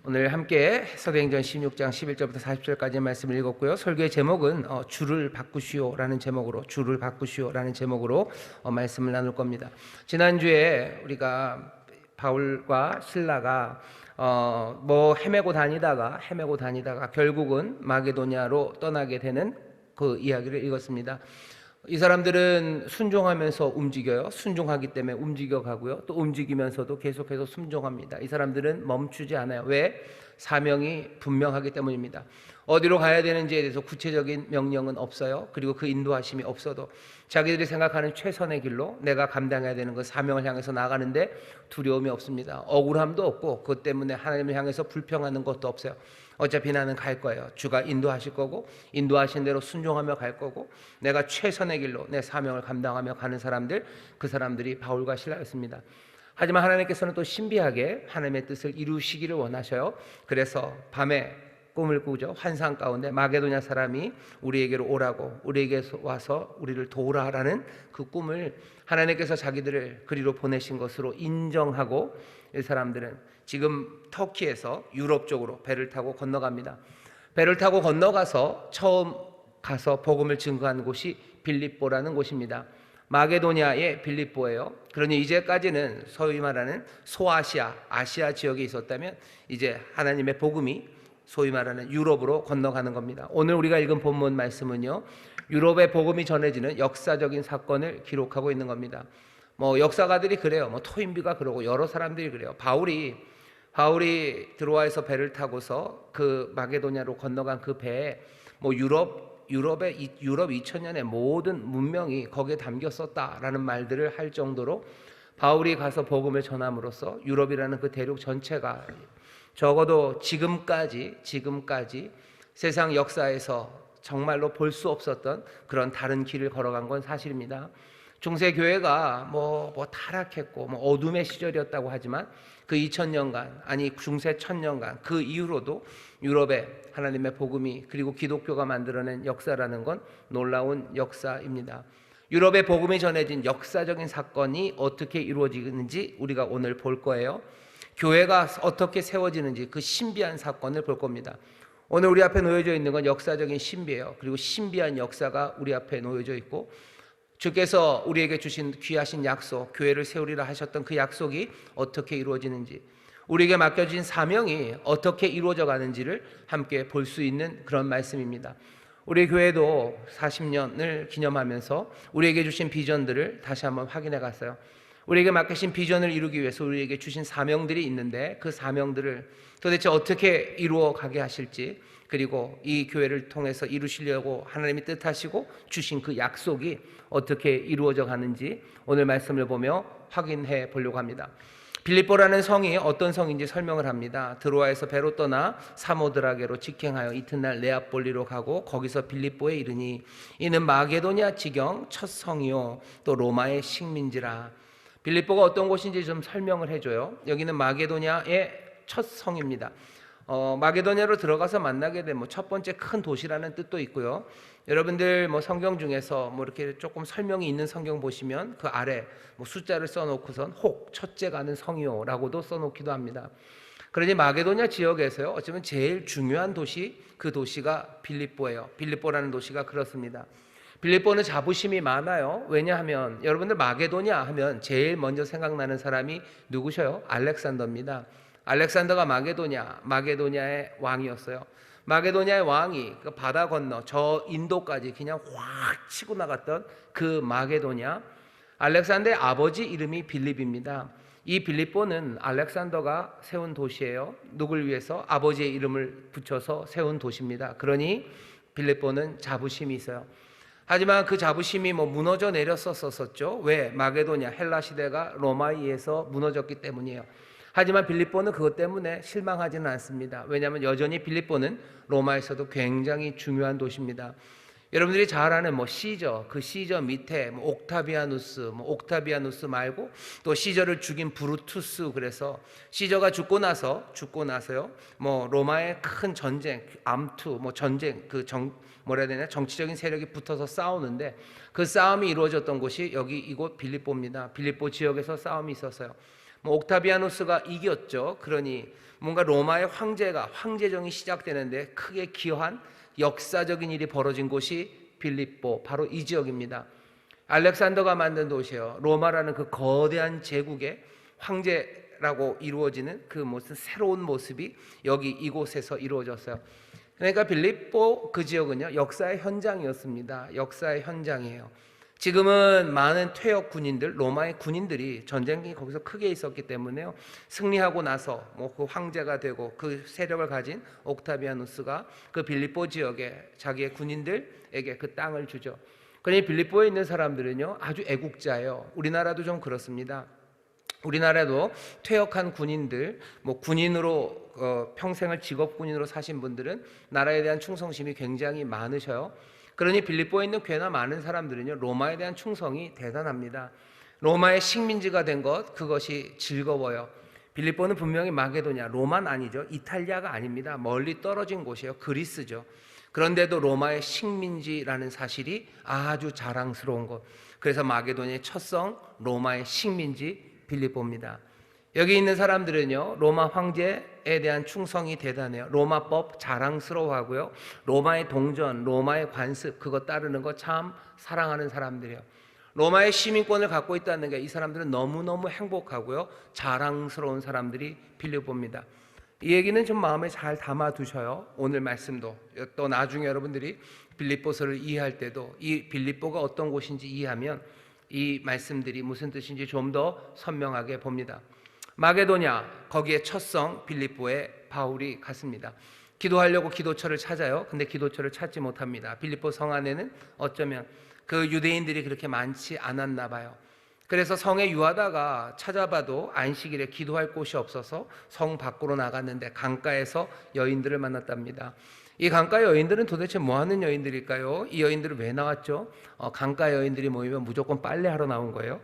오늘 함께 사도행전 16장 11절부터 40절까지 말씀을 읽었고요. 설교의 제목은 주를 바꾸시오라는 제목으로 말씀을 나눌 겁니다. 지난주에 우리가 바울과 실라가 헤매고 다니다가 결국은 마게도냐로 떠나게 되는 그 이야기를 읽었습니다. 이 사람들은 순종하면서 움직여요. 순종하기 때문에 움직여가고요. 또 움직이면서도 계속해서 순종합니다. 이 사람들은 멈추지 않아요. 왜? 사명이 분명하기 때문입니다. 어디로 가야 되는지에 대해서 구체적인 명령은 없어요. 그리고 그 인도하심이 없어도 자기들이 생각하는 최선의 길로 내가 감당해야 되는 그 사명을 향해서 나가는데 두려움이 없습니다. 억울함도 없고 그것 때문에 하나님을 향해서 불평하는 것도 없어요. 어차피 나는 갈 거예요. 주가 인도하실 거고 인도하신 대로 순종하며 갈 거고 내가 최선의 길로 내 사명을 감당하며 가는 사람들, 그 사람들이 바울과 실라였습니다. 하지만 하나님께서는 또 신비하게 하나님의 뜻을 이루시기를 원하셔요. 그래서 밤에 꿈을 꾸죠. 환상 가운데 마게도냐 사람이 우리에게로 오라고, 우리에게 와서 우리를 도우라라는 그 꿈을 하나님께서 자기들을 그리로 보내신 것으로 인정하고 이 사람들은 지금 터키에서 유럽 쪽으로 배를 타고 건너갑니다. 배를 타고 건너가서 처음 가서 복음을 증거한 곳이 빌립보라는 곳입니다. 마게도냐의 빌립보예요. 그러니 이제까지는 소위 말하는 아시아 지역에 있었다면 이제 하나님의 복음이 소위 말하는 유럽으로 건너가는 겁니다. 오늘 우리가 읽은 본문 말씀은요, 유럽의 복음이 전해지는 역사적인 사건을 기록하고 있는 겁니다. 역사가들이 그래요. 토인비가 그러고 여러 사람들이 그래요. 바울이 드로아에서 배를 타고서 그 마게도냐로 건너간 그 배에 유럽 2000년의 모든 문명이 거기에 담겼었다라는 말들을 할 정도로 바울이 가서 복음을 전함으로써 유럽이라는 그 대륙 전체가 적어도 지금까지 세상 역사에서 정말로 볼 수 없었던 그런 다른 길을 걸어간 건 사실입니다. 중세 교회가 타락했고 어둠의 시절이었다고 하지만 그 2000년간 아니 중세 1000년간 그 이후로도 유럽에 하나님의 복음이 그리고 기독교가 만들어낸 역사라는 건 놀라운 역사입니다. 유럽의 복음이 전해진 역사적인 사건이 어떻게 이루어지는지 우리가 오늘 볼 거예요. 교회가 어떻게 세워지는지 그 신비한 사건을 볼 겁니다. 오늘 우리 앞에 놓여져 있는 건 역사적인 신비예요. 그리고 신비한 역사가 우리 앞에 놓여져 있고 주께서 우리에게 주신 귀하신 약속, 교회를 세우리라 하셨던 그 약속이 어떻게 이루어지는지, 우리에게 맡겨진 사명이 어떻게 이루어져 가는지를 함께 볼 수 있는 그런 말씀입니다. 우리 교회도 40년을 기념하면서 우리에게 주신 비전들을 다시 한번 확인해 갔어요. 우리에게 맡기신 비전을 이루기 위해서 우리에게 주신 사명들이 있는데 그 사명들을 도대체 어떻게 이루어 가게 하실지, 그리고 이 교회를 통해서 이루시려고 하나님이 뜻하시고 주신 그 약속이 어떻게 이루어져 가는지 오늘 말씀을 보며 확인해 보려고 합니다. 빌립보라는 성이 어떤 성인지 설명을 합니다. 드로아에서 배로 떠나 사모드라게로 직행하여 이튿날 네아폴리로 가고 거기서 빌립보에 이르니 이는 마게도냐 지경 첫 성이요 또 로마의 식민지라. 빌립보가 어떤 곳인지 좀 설명을 해줘요. 여기는 마게도냐의 첫 성입니다. 마게도냐로 들어가서 만나게 된 첫 번째 큰 도시라는 뜻도 있고요. 여러분들 성경 중에서 이렇게 조금 설명이 있는 성경 보시면 그 아래 숫자를 써놓고선 혹 첫째 가는 성이요라고도 써놓기도 합니다. 그러니 마게도냐 지역에서요, 어쩌면 제일 중요한 도시, 그 도시가 빌립보예요. 빌립보라는 도시가 그렇습니다. 빌립보는 자부심이 많아요. 왜냐하면 여러분들 마게도냐 하면 제일 먼저 생각나는 사람이 누구셔요? 알렉산더입니다. 알렉산더가 마게도냐의 왕이었어요. 마게도냐의 왕이 그 바다 건너 저 인도까지 그냥 확 치고 나갔던 그 마게도냐, 알렉산더의 아버지 이름이 빌립입니다. 이 빌립보는 알렉산더가 세운 도시예요. 누굴 위해서? 아버지의 이름을 붙여서 세운 도시입니다. 그러니 빌립보는 자부심이 있어요. 하지만 그 자부심이 무너져 내렸었었죠. 왜? 마게도냐 헬라 시대가 로마에 의해서 무너졌기 때문이에요. 하지만 빌립보는 그것 때문에 실망하지는 않습니다. 왜냐하면 여전히 빌립보는 로마에서도 굉장히 중요한 도시입니다. 여러분들이 잘 아는 시저, 그 시저 밑에 옥타비아누스 말고 또 시저를 죽인 브루투스, 그래서 시저가 죽고 나서요. 로마의 큰 전쟁, 암투, 전쟁, 정치적인 세력이 붙어서 싸우는데 그 싸움이 이루어졌던 곳이 이곳 빌립보입니다. 빌립보 지역에서 싸움이 있었어요. 뭐 옥타비아누스가 이겼죠. 그러니 뭔가 로마의 황제정이 시작되는데 크게 기여한 역사적인 일이 벌어진 곳이 빌립보, 바로 이 지역입니다. 알렉산더가 만든 도시예요. 로마라는 그 거대한 제국의 황제라고 이루어지는 그 무슨 새로운 모습이 여기 이곳에서 이루어졌어요. 그러니까 빌립보 그 지역은요, 역사의 현장이었습니다. 역사의 현장이에요. 지금은 많은 퇴역 군인들, 로마의 군인들이 전쟁이 거기서 크게 있었기 때문에요, 승리하고 나서 뭐 그 황제가 되고 그 세력을 가진 옥타비아누스가 그 빌립보 지역에 자기의 군인들에게 그 땅을 주죠. 그러니 빌립보에 있는 사람들은요, 아주 애국자예요. 우리나라도 좀 그렇습니다. 우리나라도 퇴역한 군인들, 뭐 군인으로 평생을 직업 군인으로 사신 분들은 나라에 대한 충성심이 굉장히 많으셔요. 그러니 빌립보에 있는 꽤나 많은 사람들은요, 로마에 대한 충성이 대단합니다. 로마의 식민지가 된 것, 그것이 즐거워요. 빌립보는 분명히 마게도냐, 로마는 아니죠. 이탈리아가 아닙니다. 멀리 떨어진 곳이에요. 그리스죠. 그런데도 로마의 식민지라는 사실이 아주 자랑스러운 것. 그래서 마게도냐의 첫성, 로마의 식민지 빌립보입니다. 여기 있는 사람들은요, 로마 황제에 대한 충성이 대단해요. 로마법 자랑스러워하고요, 로마의 동전, 로마의 관습, 그거 따르는 거 참 사랑하는 사람들이에요. 로마의 시민권을 갖고 있다는 게 이 사람들은 너무너무 행복하고요, 자랑스러운 사람들이 빌립보입니다. 이 얘기는 좀 마음에 잘 담아두셔요. 오늘 말씀도, 또 나중에 여러분들이 빌립보서를 이해할 때도 이 빌립보가 어떤 곳인지 이해하면 이 말씀들이 무슨 뜻인지 좀 더 선명하게 봅니다. 마게도냐, 거기에 첫성 빌립보에 바울이 갔습니다. 기도하려고 기도처를 찾아요. 근데 기도처를 찾지 못합니다. 빌립보 성 안에는 어쩌면 그 유대인들이 그렇게 많지 않았나 봐요. 그래서 성에 유하다가 찾아봐도 안식일에 기도할 곳이 없어서 성 밖으로 나갔는데 강가에서 여인들을 만났답니다. 이 강가 여인들은 도대체 뭐 하는 여인들일까요? 이 여인들은 왜 나왔죠? 강가 여인들이 모이면 무조건 빨래하러 나온 거예요.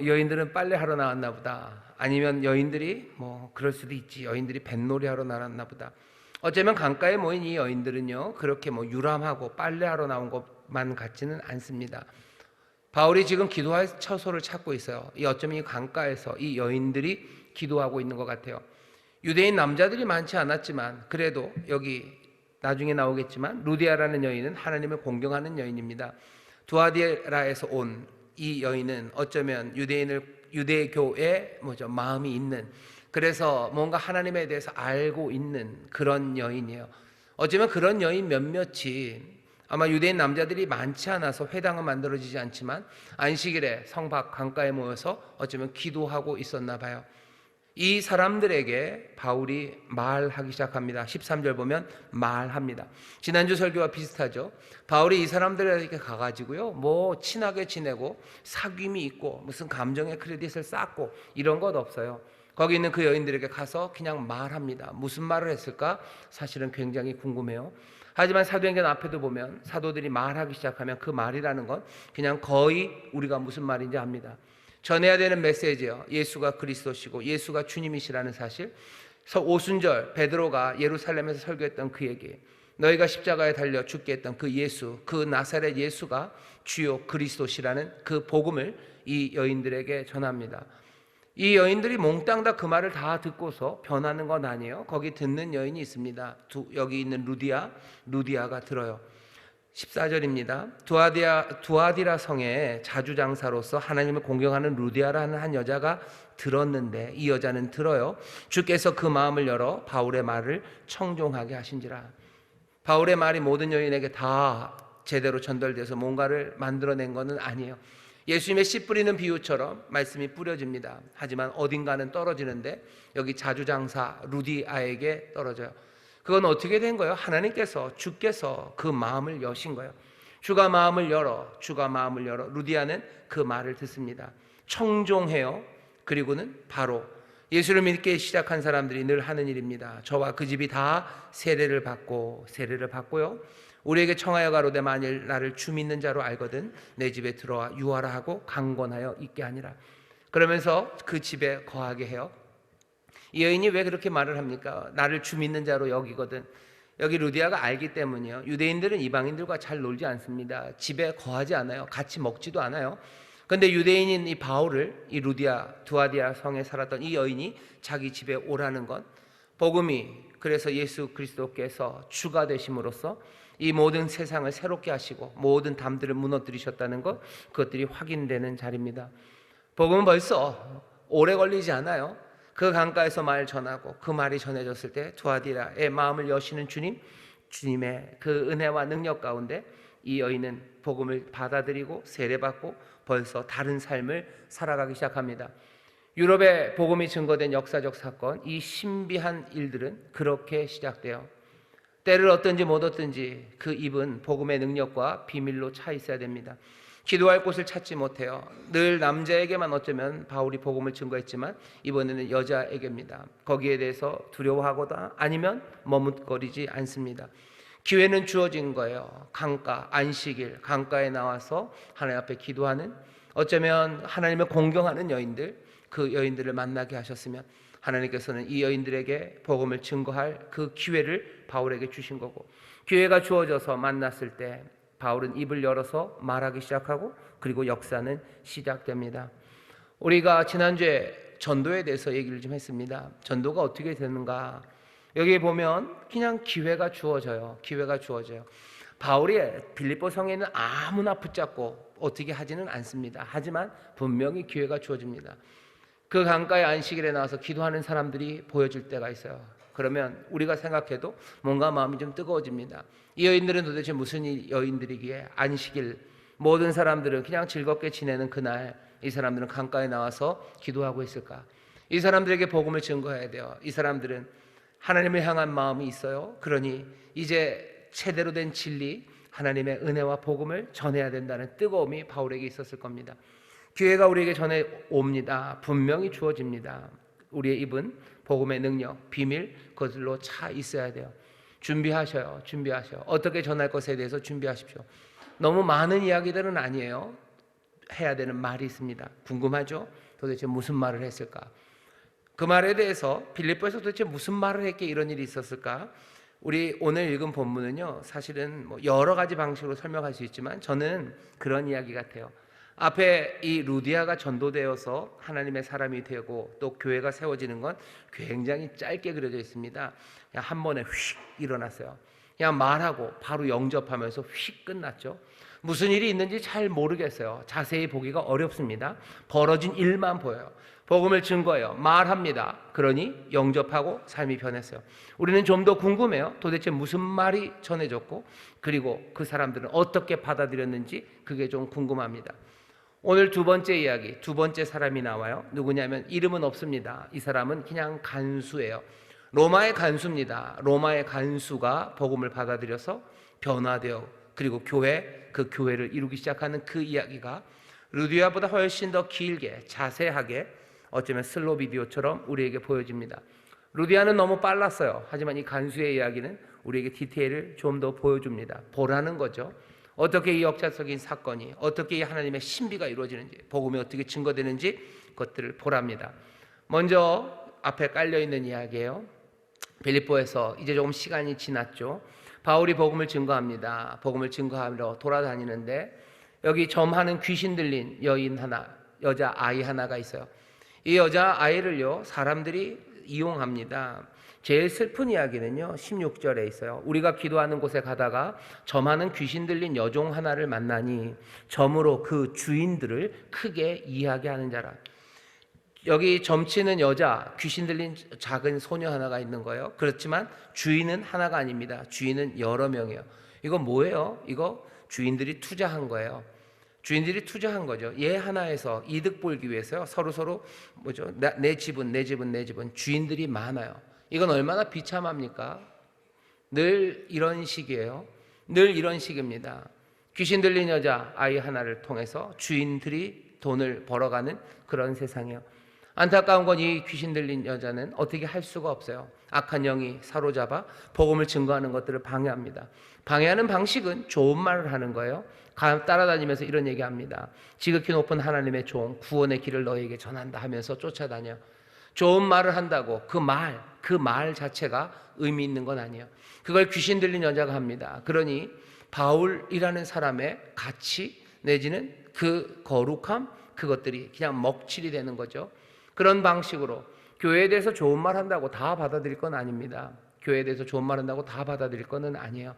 여인들은 빨래하러 나왔나 보다. 아니면 여인들이 뭐 그럴 수도 있지, 여인들이 뱃놀이 하러 나왔나 보다. 어쩌면 강가에 모인 이 여인들은요, 그렇게 뭐 유람하고 빨래하러 나온 것만 같지는 않습니다. 바울이 지금 기도할 처소를 찾고 있어요. 어쩌면 이 강가에서 이 여인들이 기도하고 있는 것 같아요. 유대인 남자들이 많지 않았지만 그래도 여기 나중에 나오겠지만 루디아라는 여인은 하나님을 공경하는 여인입니다. 두아디라에서 온 이 여인은 어쩌면 유대교의 마음이 있는, 그래서 뭔가 하나님에 대해서 알고 있는 그런 여인이에요. 어쩌면 그런 여인 몇몇이 아마 유대인 남자들이 많지 않아서 회당은 만들어지지 않지만 안식일에 성 밖 강가에 모여서 어쩌면 기도하고 있었나 봐요. 이 사람들에게 바울이 말하기 시작합니다. 13절 보면 말합니다. 지난주 설교와 비슷하죠. 바울이 이 사람들에게 가가지고요, 뭐 친하게 지내고 사귐이 있고 무슨 감정의 크레딧을 쌓고 이런 것 없어요. 거기 있는 그 여인들에게 가서 그냥 말합니다. 무슨 말을 했을까? 사실은 굉장히 궁금해요. 하지만 사도행전 앞에도 보면 사도들이 말하기 시작하면 그 말이라는 건 그냥 거의 우리가 무슨 말인지 압니다. 전해야 되는 메시지예요. 예수가 그리스도시고 예수가 주님이시라는 사실. 오순절 베드로가 예루살렘에서 설교했던 그 얘기, 너희가 십자가에 달려 죽게 했던 그 예수, 그 나사렛 예수가 주요 그리스도시라는 그 복음을 이 여인들에게 전합니다. 이 여인들이 몽땅 다 그 말을 다 듣고서 변하는 건 아니에요. 거기 듣는 여인이 있습니다. 여기 있는 루디아가 들어요. 14절입니다. 두아디라 성의 자주장사로서 하나님을 공경하는 루디아라는 한 여자가 들었는데, 이 여자는 들어요. 주께서 그 마음을 열어 바울의 말을 청종하게 하신지라. 바울의 말이 모든 여인에게 다 제대로 전달돼서 뭔가를 만들어낸 것은 아니에요. 예수님의 씨 뿌리는 비유처럼 말씀이 뿌려집니다. 하지만 어딘가는 떨어지는데 여기 자주장사 루디아에게 떨어져요. 그건 어떻게 된 거예요? 주께서 그 마음을 여신 거예요. 주가 마음을 열어 루디아는 그 말을 듣습니다. 청종해요. 그리고는 바로 예수를 믿기 시작한 사람들이 늘 하는 일입니다. 저와 그 집이 다 세례를 받고요. 우리에게 청하여 가로되 만일 나를 주 믿는 자로 알거든 내 집에 들어와 유하라 하고 강권하여 있게 하니라. 그러면서 그 집에 거하게 해요. 이 여인이 왜 그렇게 말을 합니까? 나를 주 믿는 자로 여기거든. 여기 루디아가 알기 때문이요. 유대인들은 이방인들과 잘 놀지 않습니다. 집에 거하지 않아요. 같이 먹지도 않아요. 근데 유대인인 이 바울을 이 두아디아 성에 살았던 이 여인이 자기 집에 오라는 건 복음이, 그래서 예수 그리스도께서 주가 되심으로써 이 모든 세상을 새롭게 하시고 모든 담들을 무너뜨리셨다는 것, 그것들이 확인되는 자리입니다. 복음은 벌써 오래 걸리지 않아요. 그 강가에서 말 전하고 그 말이 전해졌을 때 두아디라의 마음을 여시는 주님의 그 은혜와 능력 가운데 이 여인은 복음을 받아들이고 세례받고 벌써 다른 삶을 살아가기 시작합니다. 유럽에 복음이 증거된 역사적 사건, 이 신비한 일들은 그렇게 시작돼요. 때를 얻든지 못 얻든지 그 입은 복음의 능력과 비밀로 차 있어야 됩니다. 기도할 곳을 찾지 못해요. 늘 남자에게만 어쩌면 바울이 복음을 증거했지만 이번에는 여자에게입니다. 거기에 대해서 두려워하거나 아니면 머뭇거리지 않습니다. 기회는 주어진 거예요. 강가, 안식일, 강가에 나와서 하나님 앞에 기도하는, 어쩌면 하나님을 공경하는 여인들, 그 여인들을 만나게 하셨으면 하나님께서는 이 여인들에게 복음을 증거할 그 기회를 바울에게 주신 거고, 기회가 주어져서 만났을 때 바울은 입을 열어서 말하기 시작하고 그리고 역사는 시작됩니다. 우리가 지난주에 전도에 대해서 얘기를 좀 했습니다. 전도가 어떻게 되는가? 여기 보면 그냥 기회가 주어져요. 기회가 주어져요. 바울이 빌립보 성에 있는 아무나 붙잡고 어떻게 하지는 않습니다. 하지만 분명히 기회가 주어집니다. 그 강가의 안식일에 나와서 기도하는 사람들이 보여줄 때가 있어요. 그러면 우리가 생각해도 뭔가 마음이 좀 뜨거워집니다. 이 여인들은 도대체 무슨 여인들이기에 안식일, 모든 사람들은 그냥 즐겁게 지내는 그날 이 사람들은 강가에 나와서 기도하고 있을까? 이 사람들에게 복음을 증거해야 돼요. 이 사람들은 하나님을 향한 마음이 있어요. 그러니 이제 제대로 된 진리, 하나님의 은혜와 복음을 전해야 된다는 뜨거움이 바울에게 있었을 겁니다. 기회가 우리에게 전해 옵니다. 분명히 주어집니다. 우리의 입은 복음의 능력, 비밀, 그것들로 차 있어야 돼요. 준비하셔요. 어떻게 전할 것에 대해서 준비하십시오. 너무 많은 이야기들은 아니에요. 해야 되는 말이 있습니다. 궁금하죠? 도대체 무슨 말을 했을까? 그 말에 대해서 빌립보에서 도대체 무슨 말을 했기에 이런 일이 있었을까? 우리 오늘 읽은 본문은요, 사실은 여러 가지 방식으로 설명할 수 있지만 저는 그런 이야기 같아요. 앞에 이 루디아가 전도되어서 하나님의 사람이 되고 또 교회가 세워지는 건 굉장히 짧게 그려져 있습니다. 그냥 한 번에 휙 일어났어요. 그냥 말하고 바로 영접하면서 휙 끝났죠. 무슨 일이 있는지 잘 모르겠어요. 자세히 보기가 어렵습니다. 벌어진 일만 보여요. 복음을 증거해요. 말합니다. 그러니 영접하고 삶이 변했어요. 우리는 좀 더 궁금해요. 도대체 무슨 말이 전해졌고 그리고 그 사람들은 어떻게 받아들였는지 그게 좀 궁금합니다. 오늘 두 번째 이야기, 두 번째 사람이 나와요. 누구냐면 이름은 없습니다. 이 사람은 그냥 간수예요. 로마의 간수입니다. 로마의 간수가 복음을 받아들여서 변화되어 그리고 그 교회를 이루기 시작하는 그 이야기가 루디아보다 훨씬 더 길게 자세하게 어쩌면 슬로 비디오처럼 우리에게 보여집니다. 루디아는 너무 빨랐어요. 하지만 이 간수의 이야기는 우리에게 디테일을 좀 더 보여줍니다. 보라는 거죠. 어떻게 이 역사적인 사건이, 어떻게 이 하나님의 신비가 이루어지는지, 복음이 어떻게 증거되는지 그것들을 보랍니다. 먼저 앞에 깔려있는 이야기예요. 빌립보에서 이제 조금 시간이 지났죠. 바울이 복음을 증거합니다. 복음을 증거하러 돌아다니는데 여기 점하는 귀신 들린 여자 아이 하나가 있어요. 이 여자 아이를요, 사람들이 이용합니다. 제일 슬픈 이야기는요 16절에 있어요. 우리가 기도하는 곳에 가다가 점하는 귀신 들린 여종 하나를 만나니 점으로 그 주인들을 크게 이야기하는 자라. 여기 점치는 여자, 귀신 들린 작은 소녀 하나가 있는 거예요. 그렇지만 주인은 하나가 아닙니다. 주인은 여러 명이에요. 이거 뭐예요? 이거 주인들이 투자한 거예요. 주인들이 투자한 거죠. 얘 하나에서 이득 보기 위해서요. 서로 내 집은 주인들이 많아요. 이건 얼마나 비참합니까? 늘 이런 식이에요. 늘 이런 식입니다. 귀신 들린 여자 아이 하나를 통해서 주인들이 돈을 벌어가는 그런 세상이에요. 안타까운 건 이 귀신 들린 여자는 어떻게 할 수가 없어요. 악한 영이 사로잡아 복음을 증거하는 것들을 방해합니다. 방해하는 방식은 좋은 말을 하는 거예요. 따라다니면서 이런 얘기합니다. 지극히 높은 하나님의 종 구원의 길을 너에게 전한다 하면서 쫓아다녀. 좋은 말을 한다고 그 말 자체가 의미 있는 건 아니에요. 그걸 귀신 들린 여자가 합니다. 그러니 바울이라는 사람의 가치, 내지는 그 거룩함, 그것들이 그냥 먹칠이 되는 거죠. 그런 방식으로 교회에 대해서 좋은 말 한다고 다 받아들일 건 아닙니다. 교회에 대해서 좋은 말 한다고 다 받아들일 거는 아니에요.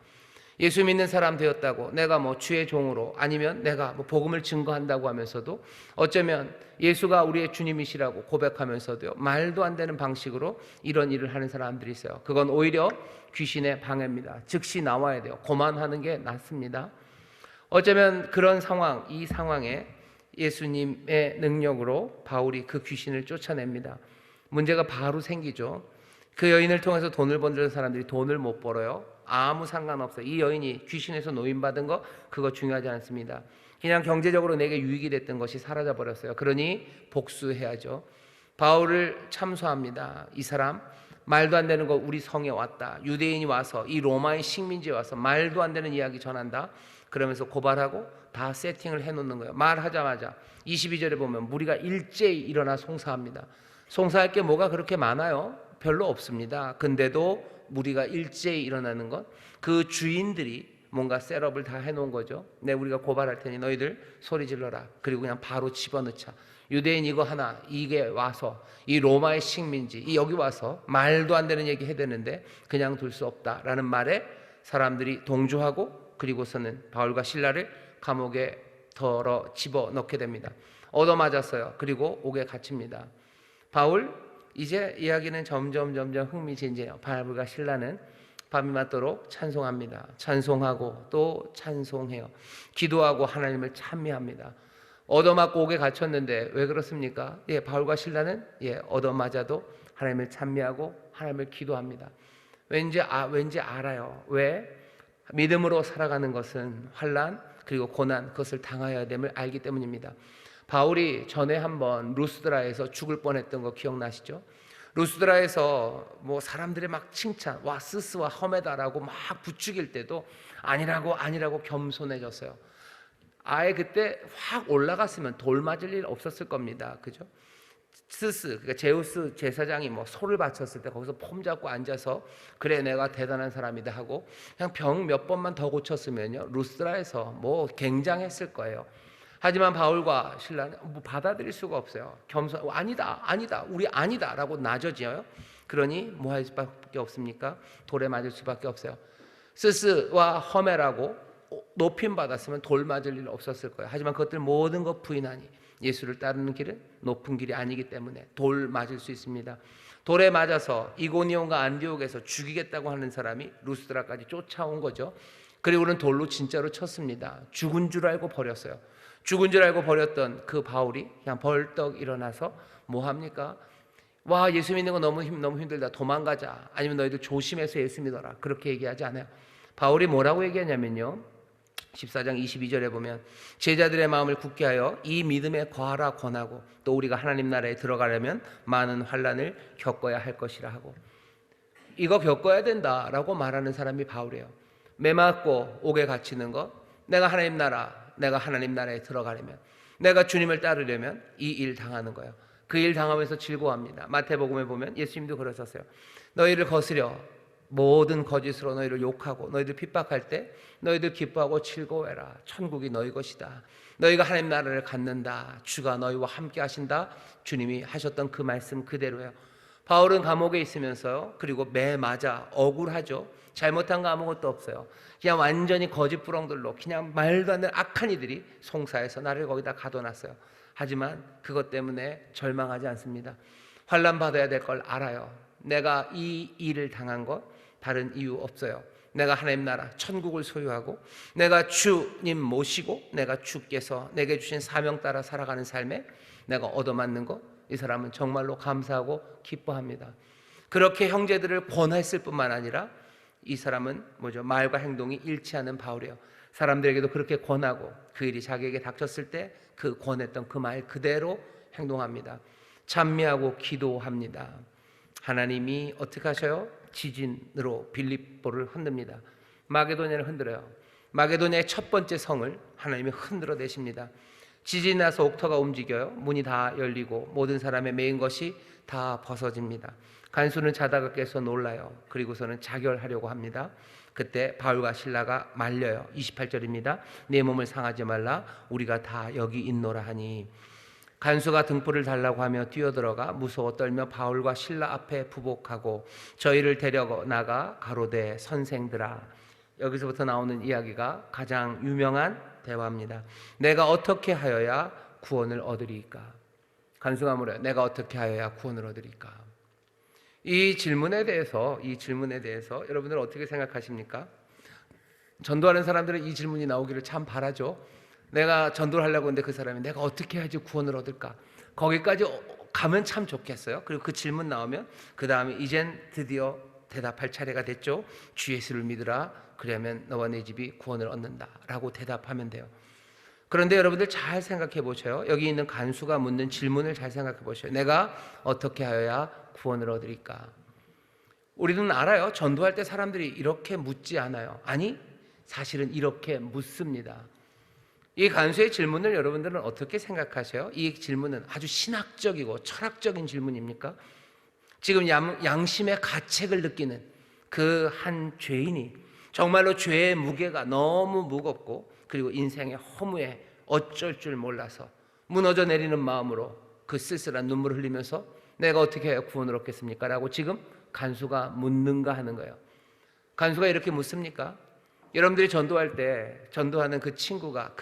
예수 믿는 사람 되었다고 내가 뭐 주의 종으로 아니면 내가 뭐 복음을 증거한다고 하면서도 어쩌면 예수가 우리의 주님이시라고 고백하면서도요, 말도 안 되는 방식으로 이런 일을 하는 사람들이 있어요. 그건 오히려 귀신의 방해입니다. 즉시 나와야 돼요. 고만하는 게 낫습니다. 어쩌면 그런 상황, 이 상황에 예수님의 능력으로 바울이 그 귀신을 쫓아냅니다. 문제가 바로 생기죠. 그 여인을 통해서 돈을 버는 사람들이 돈을 못 벌어요. 아무 상관없어요. 이 여인이 귀신에서 노인받은 거 그거 중요하지 않습니다. 그냥 경제적으로 내게 유익이 됐던 것이 사라져 버렸어요. 그러니 복수해야죠. 바울을 참소합니다. 이 사람 말도 안 되는 거 우리 성에 왔다. 유대인이 와서 이 로마의 식민지에 와서 말도 안 되는 이야기 전한다. 그러면서 고발하고 다 세팅을 해놓는 거예요. 말하자마자 22절에 보면 무리가 일제히 일어나 송사합니다. 송사할 게 뭐가 그렇게 많아요? 별로 없습니다. 근데도 무리가 일제히 일어나는 것, 그 주인들이 뭔가 셋업을 다 해놓은 거죠. 네, 우리가 고발할 테니 너희들 소리 질러라. 그리고 그냥 바로 집어넣자. 유대인 이거 하나, 이게 와서 이 로마의 식민지, 이 여기 와서 말도 안 되는 얘기 해야 되는데 그냥 둘 수 없다라는 말에 사람들이 동조하고, 그리고서는 바울과 실라를 감옥에 덜어 집어넣게 됩니다. 얻어맞았어요. 그리고 옥에 갇힙니다. 바울, 이제 이야기는 점점 흥미진진해요. 바울과 실라는 밤이 맞도록 찬송합니다. 찬송하고 또 찬송해요. 기도하고 하나님을 찬미합니다. 얻어맞고 옥에 갇혔는데 왜 그렇습니까? 바울과 실라는 얻어맞아도 하나님을 찬미하고 하나님을 기도합니다. 왠지 알아요. 왜? 믿음으로 살아가는 것은 환난 그리고 고난, 그것을 당하여야 됨을 알기 때문입니다. 바울이 전에 한번 루스드라에서 죽을 뻔했던 거 기억나시죠? 루스드라에서 뭐 사람들의 막 칭찬, 와 스스와 험해다라고 막 부추길 때도 아니라고 겸손해졌어요. 아예 그때 확 올라갔으면 돌 맞을 일 없었을 겁니다. 그죠? 스스, 그러니까 제우스 제사장이 뭐 소를 바쳤을 때 거기서 폼 잡고 앉아서 그래 내가 대단한 사람이다 하고 그냥 병 몇 번만 더 고쳤으면요 루스드라에서 뭐 굉장했을 거예요. 하지만 바울과 실라는 뭐 받아들일 수가 없어요. 겸손, 아니다 우리 아니다라고 나져져요. 그러니 뭐 할 수밖에 없습니까? 돌에 맞을 수밖에 없어요. 스스와 험해라고 높임 받았으면 돌 맞을 일 없었을 거예요. 하지만 그것들 모든 것 부인하니 예수를 따르는 길은 높은 길이 아니기 때문에 돌 맞을 수 있습니다. 돌에 맞아서 이고니온과 안디옥에서 죽이겠다고 하는 사람이 루스드라까지 쫓아온 거죠. 그리고는 돌로 진짜로 쳤습니다. 죽은 줄 알고 버렸어요. 죽은 줄 알고 버렸던 그 바울이 그냥 벌떡 일어나서 뭐 합니까? 와, 예수 믿는 거 너무 힘들다. 도망가자. 아니면 너희들 조심해서 예수 믿어라. 그렇게 얘기하지 않아요. 바울이 뭐라고 얘기하냐면요. 14장 22절에 보면 제자들의 마음을 굳게 하여 이 믿음에 거하라 권하고 또 우리가 하나님 나라에 들어가려면 많은 환난을 겪어야 할 것이라 하고, 이거 겪어야 된다라고 말하는 사람이 바울이에요. 매 맞고 옥에 갇히는 것, 내가 하나님 나라에 들어가려면, 내가 주님을 따르려면 이 일 당하는 거예요. 그 일 당하면서 즐거워합니다. 마태복음에 보면 예수님도 그러셨어요. 너희를 거스려 모든 거짓으로 너희를 욕하고 너희들 핍박할 때 너희들 기뻐하고 즐거워해라. 천국이 너희 것이다. 너희가 하나님 나라를 갖는다. 주가 너희와 함께 하신다. 주님이 하셨던 그 말씀 그대로예요. 바울은 감옥에 있으면서요, 그리고 매 맞아 억울하죠. 잘못한 거 아무것도 없어요. 그냥 완전히 거짓부렁들로 그냥 말도 안 되는 악한 이들이 송사해서 나를 거기다 가둬놨어요. 하지만 그것 때문에 절망하지 않습니다. 환난 받아야 될 걸 알아요. 내가 이 일을 당한 것 다른 이유 없어요. 내가 하나님 나라 천국을 소유하고 내가 주님 모시고 내가 주께서 내게 주신 사명 따라 살아가는 삶에 내가 얻어맞는 것, 이 사람은 정말로 감사하고 기뻐합니다. 그렇게 형제들을 권했을 뿐만 아니라 이 사람은 말과 행동이 일치하는 바울이에요. 사람들에게도 그렇게 권하고 그 일이 자기에게 닥쳤을 때 그 권했던 그 말 그대로 행동합니다. 찬미하고 기도합니다. 하나님이 어떻게 하셔요? 지진으로 빌립보를 흔듭니다. 마게도냐를 흔들어요. 마게도냐의 첫 번째 성을 하나님이 흔들어 내십니다. 지진이 나서 옥터가 움직여요. 문이 다 열리고 모든 사람의 메인 것이 다 벗어집니다. 간수는 자다가 깨서 놀라요. 그리고서는 자결하려고 합니다. 그때 바울과 실라가 말려요. 28절입니다. 내 몸을 상하지 말라, 우리가 다 여기 있노라 하니. 간수가 등불을 달라고 하며 뛰어들어가 무서워 떨며 바울과 실라 앞에 부복하고 저희를 데려나가 가로되 선생들아. 여기서부터 나오는 이야기가 가장 유명한 대화입니다. 내가 어떻게 하여야 구원을 얻으리까? 간수가 물어요. 내가 어떻게 하여야 구원을 얻으리까? 이 질문에 대해서 여러분들 어떻게 생각하십니까? 전도하는 사람들은 이 질문이 나오기를 참 바라죠. 내가 전도를 하려고 하는데 그 사람이 내가 어떻게 해야지 구원을 얻을까? 거기까지 가면 참 좋겠어요. 그리고 그 질문 나오면 그 다음에 이젠 드디어 대답할 차례가 됐죠. 주 예수를 믿으라. 그러면 너와 내 집이 구원을 얻는다 라고 대답하면 돼요. 그런데 여러분들 잘 생각해 보셔요. 여기 있는 간수가 묻는 질문을 잘 생각해 보셔요. 내가 어떻게 하여야 구원을 얻으리까? 우리는 알아요. 전도할 때 사람들이 이렇게 묻지 않아요. 아니, 사실은 이렇게 묻습니다. 이 간수의 질문을 여러분들은 어떻게 생각하세요? 이 질문은 아주 신학적이고 철학적인 질문입니까? 지금 양심의 가책을 느끼는 그 한 죄인이 정말로 죄의 무게가 너무 무겁고 그리고 인생의 허무에 어쩔 줄 몰라서 무너져 내리는 마음으로 그 쓸쓸한 눈물을 흘리면서 내가 어떻게 해야 구원을 얻겠습니까? 라고 지금 간수가 묻는가 하는 거예요. 간수가 이렇게 묻습니까? 여러분들이 전도할 때 전도하는 그 친구가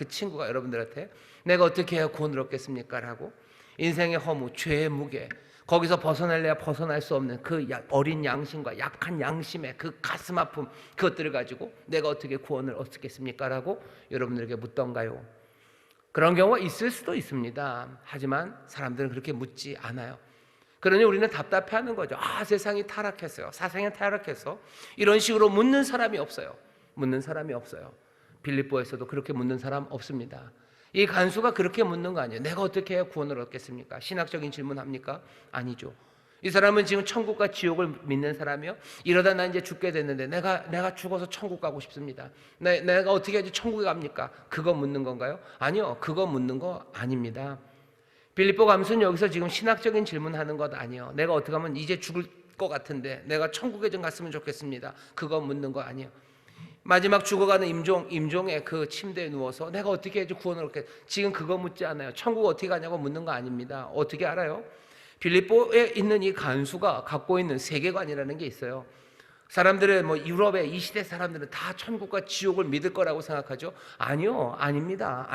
여러분들한테 내가 어떻게 해야 구원을 얻겠습니까? 라고 인생의 허무, 죄의 무게, 거기서 벗어날래야 벗어날 수 없는 그 어린 양심과 약한 양심의 그 가슴 아픔, 그것들을 가지고 내가 어떻게 구원을 얻겠습니까? 라고 여러분들에게 묻던가요? 그런 경우가 있을 수도 있습니다. 하지만 사람들은 그렇게 묻지 않아요. 그러니 우리는 답답해하는 거죠. 세상이 타락했어요. 사상이 타락해서 이런 식으로 묻는 사람이 없어요. 빌립보에서도 그렇게 묻는 사람 없습니다. 이 간수가 그렇게 묻는 거 아니에요. 내가 어떻게 해야 구원을 얻겠습니까? 신학적인 질문합니까? 아니죠. 이 사람은 지금 천국과 지옥을 믿는 사람이요. 이러다 나 이제 죽게 됐는데 내가 죽어서 천국 가고 싶습니다. 내가 어떻게 해야지 천국에 갑니까? 그거 묻는 건가요? 아니요. 그거 묻는 거 아닙니다. 빌립보 간수는 여기서 지금 신학적인 질문하는 것 아니에요. 내가 어떻게 하면 이제 죽을 것 같은데 내가 천국에 좀 갔으면 좋겠습니다. 그거 묻는 거 아니에요. 마지막 죽어가는 임종의 그 침대에 누워서 내가 어떻게 해야지 구원을 얻게, 지금 그거 묻지 않아요. 천국 어떻게 가냐고 묻는 거 아닙니다. 어떻게 알아요? 빌립보에 있는 이 간수가 갖고 있는 세계관이라는 게 있어요. 사람들은 유럽의 이 시대 사람들은 다 천국과 지옥을 믿을 거라고 생각하죠. 아니요, 아닙니다.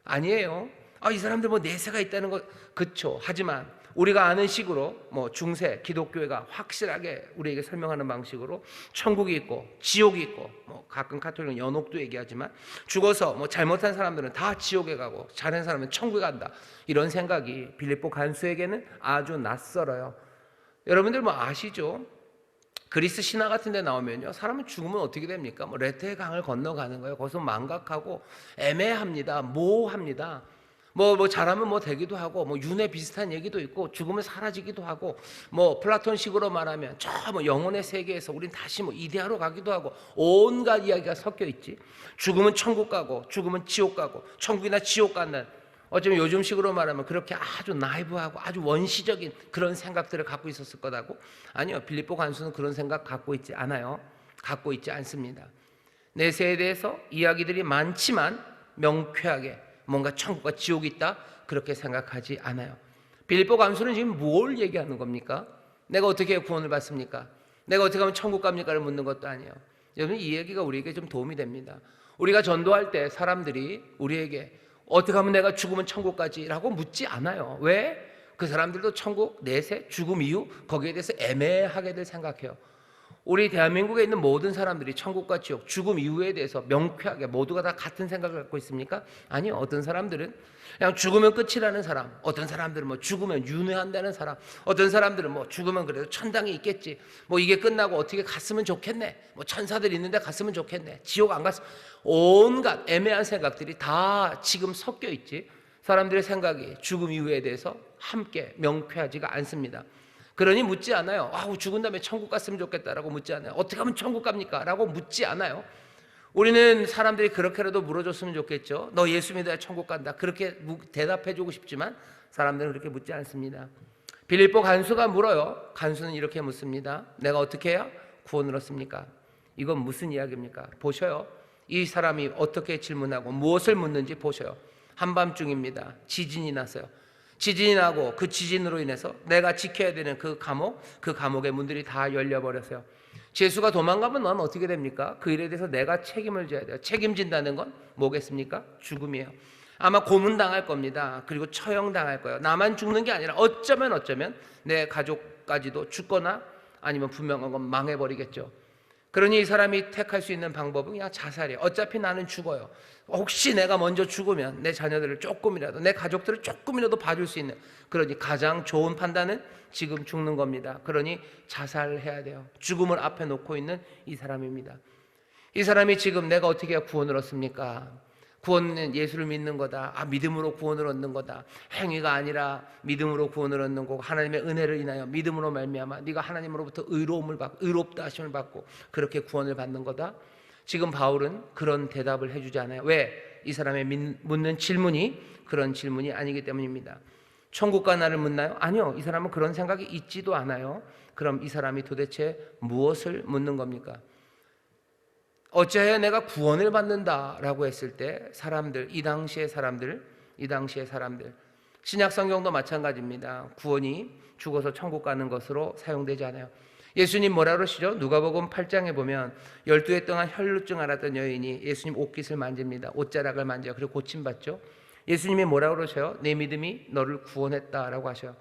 아니에요. 이 사람들 내세가 있다는 거 그쵸. 하지만 우리가 아는 식으로 중세 기독교회가 확실하게 우리에게 설명하는 방식으로 천국이 있고 지옥이 있고 가끔 가톨릭은 연옥도 얘기하지만 죽어서 잘못한 사람들은 다 지옥에 가고 잘한 사람은 천국에 간다. 이런 생각이 빌립보 간수에게는 아주 낯설어요. 여러분들 아시죠? 그리스 신화 같은 데 나오면요, 사람은 죽으면 어떻게 됩니까? 레테의 강을 건너가는 거예요. 거기서 망각하고 애매합니다. 모호합니다. 잘하면 되기도 하고, 윤회 비슷한 얘기도 있고, 죽으면 사라지기도 하고, 플라톤식으로 말하면 저 영혼의 세계에서 우린 다시 이데아로 가기도 하고, 온갖 이야기가 섞여 있지. 죽으면 천국 가고, 죽으면 지옥 가고, 천국이나 지옥 가는, 어쩌면 요즘식으로 말하면 그렇게 아주 나이브하고 아주 원시적인 그런 생각들을 갖고 있었을 거라고? 아니요. 빌립보 간수는 그런 생각 갖고 있지 않아요. 갖고 있지 않습니다. 내세에 대해서 이야기들이 많지만 명쾌하게 뭔가 천국과 지옥이 있다 그렇게 생각하지 않아요. 빌립보 간수는 지금 뭘 얘기하는 겁니까? 내가 어떻게 구원을 받습니까? 내가 어떻게 하면 천국 갑니까를 묻는 것도 아니에요. 여러분, 이 얘기가 우리에게 좀 도움이 됩니다. 우리가 전도할 때 사람들이 우리에게 어떻게 하면 내가 죽으면 천국 가지라고 묻지 않아요. 왜? 그 사람들도 천국, 내세, 죽음 이후 거기에 대해서 애매하게들 생각해요. 우리 대한민국에 있는 모든 사람들이 천국과 지옥, 죽음 이후에 대해서 명쾌하게 모두가 다 같은 생각을 갖고 있습니까? 아니요. 어떤 사람들은 그냥 죽으면 끝이라는 사람, 어떤 사람들은 죽으면 윤회한다는 사람, 어떤 사람들은 죽으면 그래도 천당이 있겠지, 이게 끝나고 어떻게 갔으면 좋겠네, 천사들 있는데 갔으면 좋겠네, 지옥 안 갔으면, 온갖 애매한 생각들이 다 지금 섞여 있지. 사람들의 생각이 죽음 이후에 대해서 함께 명쾌하지가 않습니다. 그러니 묻지 않아요. 죽은 다음에 천국 갔으면 좋겠다라고 묻지 않아요. 어떻게 하면 천국 갑니까? 라고 묻지 않아요. 우리는 사람들이 그렇게라도 물어줬으면 좋겠죠. 너 예수 믿어야 천국 간다. 그렇게 대답해주고 싶지만 사람들은 그렇게 묻지 않습니다. 빌립보 간수가 물어요. 간수는 이렇게 묻습니다. 내가 어떻게 해야 구원을 얻습니까? 이건 무슨 이야기입니까? 보셔요. 이 사람이 어떻게 질문하고 무엇을 묻는지 보셔요. 한밤중입니다. 지진이 났어요. 지진이 나고 그 지진으로 인해서 내가 지켜야 되는 그 감옥의 문들이 다 열려버렸어요. 죄수가 도망가면 넌 어떻게 됩니까? 그 일에 대해서 내가 책임을 져야 돼요. 책임진다는 건 뭐겠습니까? 죽음이에요. 아마 고문당할 겁니다. 그리고 처형당할 거예요. 나만 죽는 게 아니라 어쩌면 내 가족까지도 죽거나 아니면 분명한 건 망해버리겠죠. 그러니 이 사람이 택할 수 있는 방법은 그냥 자살이에요. 어차피 나는 죽어요. 혹시 내가 먼저 죽으면 내 자녀들을 조금이라도, 내 가족들을 조금이라도 봐줄 수 있는, 그러니 가장 좋은 판단은 지금 죽는 겁니다. 그러니 자살을 해야 돼요. 죽음을 앞에 놓고 있는 이 사람입니다. 이 사람이 지금 내가 어떻게 해야 구원을 얻습니까? 구원은 예수를 믿는 거다. 믿음으로 구원을 얻는 거다. 행위가 아니라 믿음으로 구원을 얻는 거고, 하나님의 은혜를 인하여 믿음으로 말미암아 네가 하나님으로부터 의로움을 받고, 의롭다 하심을 받고 그렇게 구원을 받는 거다. 지금 바울은 그런 대답을 해주지 않아요. 왜? 이 사람의 묻는 질문이 그런 질문이 아니기 때문입니다. 천국과 나를 묻나요? 아니요. 이 사람은 그런 생각이 있지도 않아요. 그럼 이 사람이 도대체 무엇을 묻는 겁니까? 어찌하여 내가 구원을 받는다라고 했을 때 사람들, 이 당시의 사람들, 신약 성경도 마찬가지입니다. 구원이 죽어서 천국 가는 것으로 사용되지 않아요. 예수님 뭐라 그러시죠? 누가복음 8장에 보면 12해 동안 혈루증 앓았던 여인이 예수님 옷깃을 만집니다. 옷자락을 만져요. 그리고 고침받죠. 예수님이 뭐라 그러셔요? 내 믿음이 너를 구원했다라고 하셔요.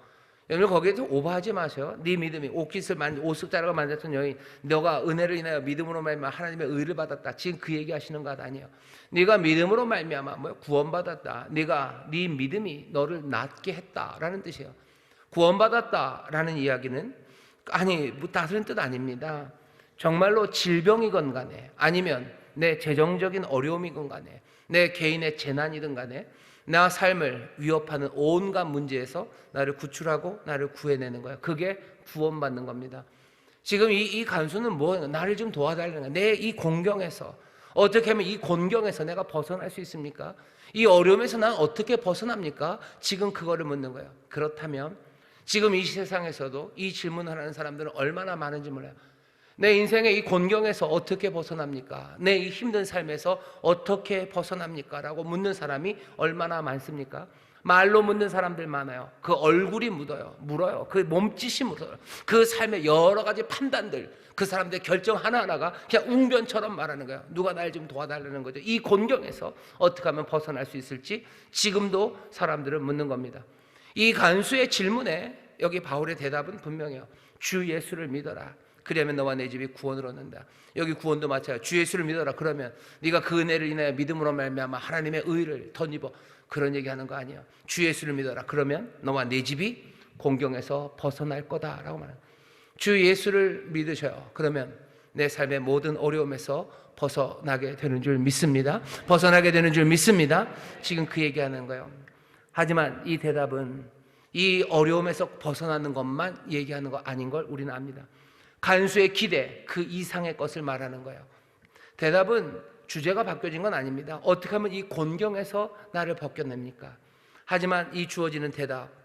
여러분 거기에서 오버하지 마세요. 네 믿음이 옷자락을 만졌던 여인, 너가 은혜를 인하여 믿음으로 말미암아 하나님의 의를 받았다. 지금 그 얘기 하시는 것 아니에요. 네가 믿음으로 말미암아 구원받았다. 네 믿음이 너를 낫게 했다라는 뜻이에요. 구원받았다라는 이야기는 다른 뜻 아닙니다. 정말로 질병이건 간에, 아니면 내 재정적인 어려움이건 간에, 내 개인의 재난이든 간에 나 삶을 위협하는 온갖 문제에서 나를 구출하고 나를 구해내는 거예요. 그게 구원받는 겁니다. 지금 이 간수는 뭐예요? 나를 좀 도와달라는 거예요. 내 이 공경에서 어떻게 하면 이 곤경에서 내가 벗어날 수 있습니까? 이 어려움에서 난 어떻게 벗어납니까? 지금 그거를 묻는 거예요. 그렇다면 지금 이 세상에서도 이 질문을 하는 사람들은 얼마나 많은지 몰라요. 내 인생의 이 곤경에서 어떻게 벗어납니까? 내 이 힘든 삶에서 어떻게 벗어납니까? 라고 묻는 사람이 얼마나 많습니까? 말로 묻는 사람들 많아요. 그 얼굴이 물어요. 그 몸짓이 물어요. 그 삶의 여러 가지 판단들, 그 사람들의 결정 하나하나가 그냥 웅변처럼 말하는 거예요. 누가 날 좀 도와달라는 거죠. 이 곤경에서 어떻게 하면 벗어날 수 있을지 지금도 사람들은 묻는 겁니다. 이 간수의 질문에 여기 바울의 대답은 분명해요. 주 예수를 믿어라. 그러면 너와 내 집이 구원을 얻는다. 여기 구원도 마찬가지야. 주 예수를 믿어라. 그러면 네가 그 은혜를 인하여 믿음으로 말미암아 하나님의 의를 덧입어. 그런 얘기하는 거 아니야. 주 예수를 믿어라. 그러면 너와 내 집이 공경에서 벗어날 거다라고 말해요. 주 예수를 믿으셔요. 그러면 내 삶의 모든 어려움에서 벗어나게 되는 줄 믿습니다. 벗어나게 되는 줄 믿습니다. 지금 그 얘기하는 거예요. 하지만 이 대답은 이 어려움에서 벗어나는 것만 얘기하는 거 아닌 걸 우리는 압니다. 간수의 기대, 그 이상의 것을 말하는 거예요. 대답은 주제가 바뀌어진 건 아닙니다. 어떻게 하면 이 곤경에서 나를 벗겨냅니까? 하지만 이 주어지는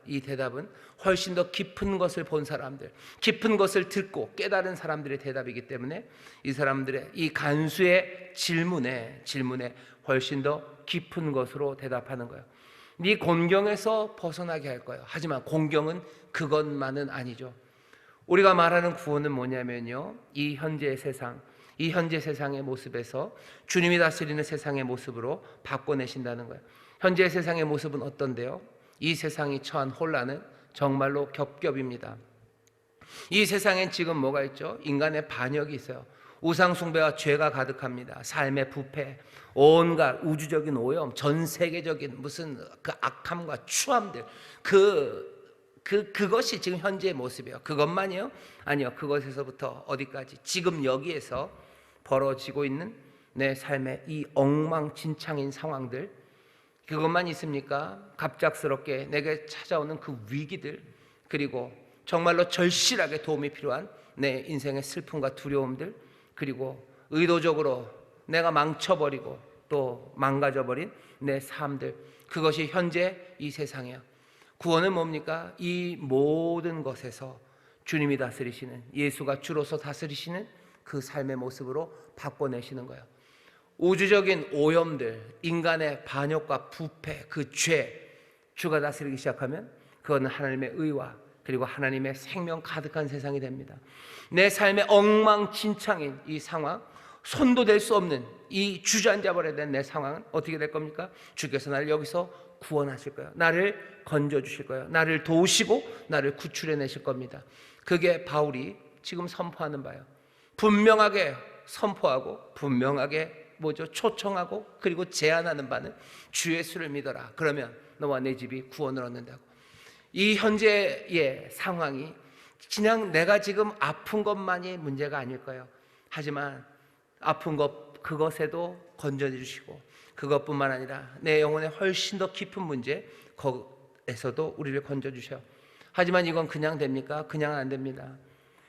이 대답은 훨씬 더 깊은 것을 본 사람들, 깊은 것을 듣고 깨달은 사람들의 대답이기 때문에 이 사람들의 이 간수의 질문에 훨씬 더 깊은 것으로 대답하는 거예요. 네 곤경에서 벗어나게 할 거예요. 하지만 곤경은 그것만은 아니죠. 우리가 말하는 구원은 뭐냐면요, 이 현재 세상의 모습에서 주님이 다스리는 세상의 모습으로 바꿔내신다는 거예요. 현재 세상의 모습은 어떤데요? 이 세상이 처한 혼란은 정말로 겹겹입니다. 이 세상엔 지금 뭐가 있죠? 인간의 반역이 있어요. 우상 숭배와 죄가 가득합니다. 삶의 부패, 온갖 우주적인 오염, 전 세계적인 무슨 그 악함과 추함들, 그것이 지금 현재의 모습이에요. 그것만이요? 아니요. 그것에서부터 어디까지? 지금 여기에서 벌어지고 있는 내 삶의 이 엉망진창인 상황들, 그것만 있습니까? 갑작스럽게 내게 찾아오는 그 위기들, 그리고 정말로 절실하게 도움이 필요한 내 인생의 슬픔과 두려움들, 그리고 의도적으로 내가 망쳐버리고 또 망가져버린 내 삶들, 그것이 현재 이 세상이에요. 구원은 뭡니까? 이 모든 것에서 주님이 다스리시는, 예수가 주로서 다스리시는 그 삶의 모습으로 바꿔내시는 거예요. 우주적인 오염들, 인간의 반역과 부패, 그 죄, 주가 다스리기 시작하면 그건 하나님의 의와 그리고 하나님의 생명 가득한 세상이 됩니다. 내 삶의 엉망진창인 이 상황, 손도 댈 수 없는 이 주저앉아 버려야 된 내 상황은 어떻게 될 겁니까? 주께서 나를 여기서 구원하실 거예요. 나를 건져주실 거예요. 나를 도우시고 나를 구출해내실 겁니다. 그게 바울이 지금 선포하는 바예요. 분명하게 선포하고 분명하게 초청하고 그리고 제안하는 바는 주 예수를 믿어라. 그러면 너와 내 집이 구원을 얻는다고. 이 현재의 상황이 그냥 내가 지금 아픈 것만이 문제가 아닐 거예요. 하지만 아픈 것 그것에도 건져주시고 그것뿐만 아니라 내 영혼의 훨씬 더 깊은 문제 거기에서도 우리를 건져주셔요. 하지만 이건 그냥 됩니까? 그냥 안 됩니다.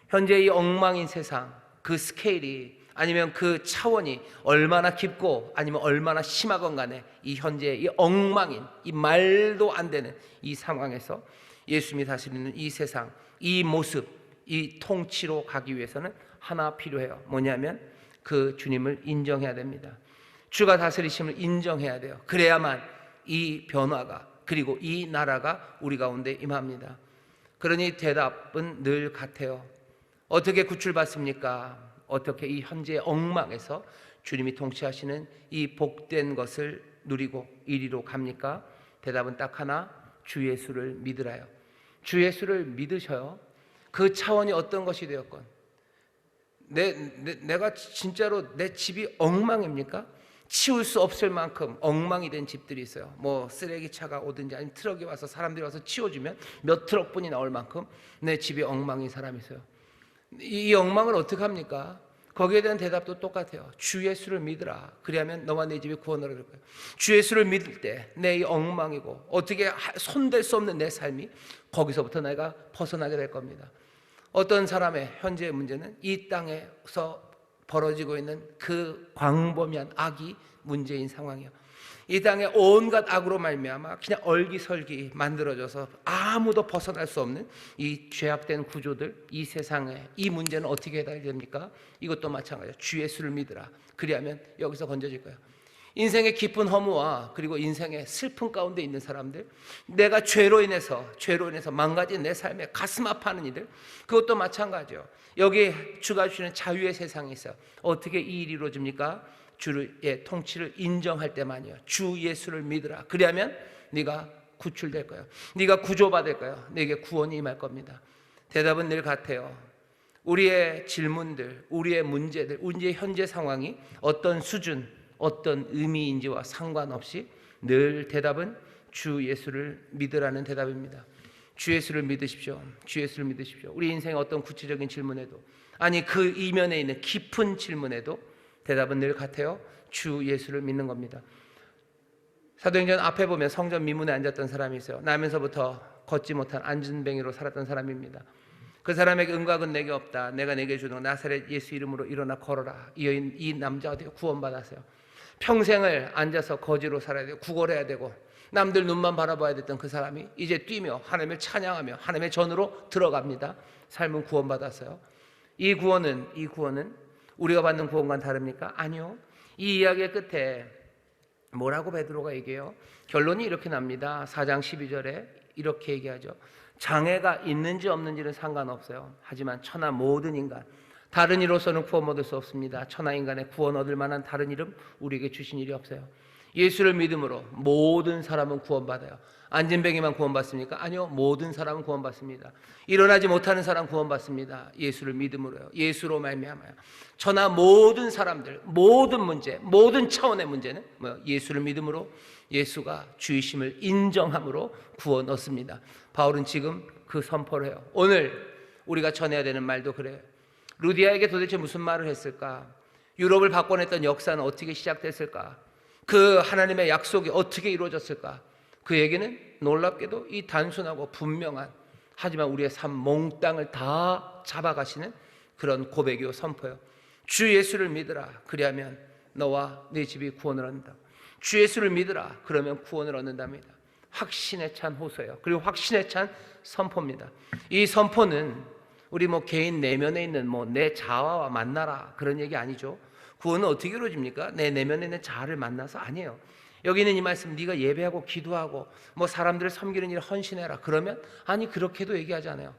현재 이 엉망인 세상, 그 스케일이 아니면 그 차원이 얼마나 깊고 아니면 얼마나 심하건 간에 이 현재 이 엉망인, 이 말도 안 되는 이 상황에서 예수님이 다스리는 이 세상, 이 모습, 이 통치로 가기 위해서는 하나 필요해요. 뭐냐면 그 주님을 인정해야 됩니다. 주가 다스리심을 인정해야 돼요. 그래야만 이 변화가 그리고 이 나라가 우리 가운데 임합니다. 그러니 대답은 늘 같아요. 어떻게 구출받습니까? 어떻게 이 현재의 엉망에서 주님이 통치하시는 이 복된 것을 누리고 이리로 갑니까? 대답은 딱 하나, 주 예수를 믿으라요. 주 예수를 믿으셔요. 그 차원이 어떤 것이 되었건 내가 진짜로 내 집이 엉망입니까? 치울 수 없을 만큼 엉망이 된 집들이 있어요. 뭐 쓰레기차가 오든지 아니면 트럭이 와서 사람들이 와서 치워주면 몇 트럭분이 나올 만큼 내 집이 엉망인 사람이 있어요. 이 엉망을 어떻게 합니까? 거기에 대한 대답도 똑같아요. 주 예수를 믿으라. 그리하면 너와 내 집이 구원을 얻을 거예요. 주 예수를 믿을 때 내 이 엉망이고 어떻게 손댈 수 없는 내 삶이 거기서부터 내가 벗어나게 될 겁니다. 어떤 사람의 현재의 문제는 이 땅에서 벌어지고 있는 그 광범위한 악이 문제인 상황이에요. 이 땅에 온갖 악으로 말미암아 그냥 얼기설기 만들어져서 아무도 벗어날 수 없는 이 죄악된 구조들, 이 세상에 이 문제는 어떻게 해결이 됩니까? 이것도 마찬가지예요. 주 예수를 믿으라. 그리하면 여기서 건져질 거예요. 인생의 깊은 허무와 그리고 인생의 슬픔 가운데 있는 사람들, 내가 죄로 인해서 망가진 내 삶에 가슴 아파하는 이들, 그것도 마찬가지예요. 여기에 주가 주시는 자유의 세상이 있어요. 어떻게 이 일이 이루어집니까? 주의 통치를 인정할 때만이요. 주 예수를 믿으라. 그리하면 네가 구출될 거예요. 네가 구조받을 거예요. 네게 구원이 임할 겁니다. 대답은 늘 같아요. 우리의 질문들, 우리의 문제들, 우리의 현재 상황이 어떤 수준, 어떤 의미인지와 상관없이 늘 대답은 주 예수를 믿으라는 대답입니다. 주 예수를 믿으십시오. 주 예수를 믿으십시오. 우리 인생의 어떤 구체적인 질문에도, 아니 그 이면에 있는 깊은 질문에도 대답은 늘 같아요. 주 예수를 믿는 겁니다. 사도행전 앞에 보면 성전 미문에 앉았던 사람이 있어요. 나면서부터 걷지 못한 안진뱅이로 살았던 사람입니다. 그 사람에게 응각은 내게 없다. 내가 내게 주는 나사렛 예수 이름으로 일어나 걸어라. 이 남자가 구원받았어요. 평생을 앉아서 거지로 살아야 되고 구걸해야 되고 남들 눈만 바라봐야 됐던 그 사람이 이제 뛰며 하나님을 찬양하며 하나님의 전으로 들어갑니다. 삶은 구원받았어요. 이 구원은 우리가 받는 구원과는 다릅니까? 아니요. 이 이야기의 끝에 뭐라고 베드로가 얘기해요? 결론이 이렇게 납니다. 4장 12절에 이렇게 얘기하죠. 장애가 있는지 없는지는 상관없어요. 하지만 천하 모든 인간, 다른 이로서는 구원 얻을 수 없습니다. 천하 인간의 구원 얻을 만한 다른 이름 우리에게 주신 일이 없어요. 예수를 믿음으로 모든 사람은 구원받아요. 안진뱅이만 구원받습니까? 아니요. 모든 사람은 구원받습니다. 일어나지 못하는 사람 구원받습니다. 예수를 믿음으로요. 예수로 말미암아요. 천하 모든 사람들, 모든 문제, 모든 차원의 문제는 예수를 믿음으로, 예수가 주이심을 인정함으로 구원 얻습니다. 바울은 지금 그 선포를 해요. 오늘 우리가 전해야 되는 말도 그래요. 루디아에게 도대체 무슨 말을 했을까? 유럽을 바꿔냈던 역사는 어떻게 시작됐을까? 그 하나님의 약속이 어떻게 이루어졌을까? 그 얘기는 놀랍게도 이 단순하고 분명한, 하지만 우리의 삶 몽땅을 다 잡아가시는 그런 고백이요 선포요. 주 예수를 믿으라. 그리하면 너와 네 집이 구원을 얻는다. 주 예수를 믿으라. 그러면 구원을 얻는답니다. 확신에 찬 호소예요. 그리고 확신에 찬 선포입니다. 이 선포는 우리 개인 내면에 있는 내 자아와 만나라 그런 얘기 아니죠. 구원은 어떻게 이루어집니까? 내 내면에 있는 자아를 만나서 아니에요. 여기는 이 말씀, 네가 예배하고 기도하고 사람들을 섬기는 일에 헌신해라 그러면 아니, 그렇게도 얘기하지 않아요.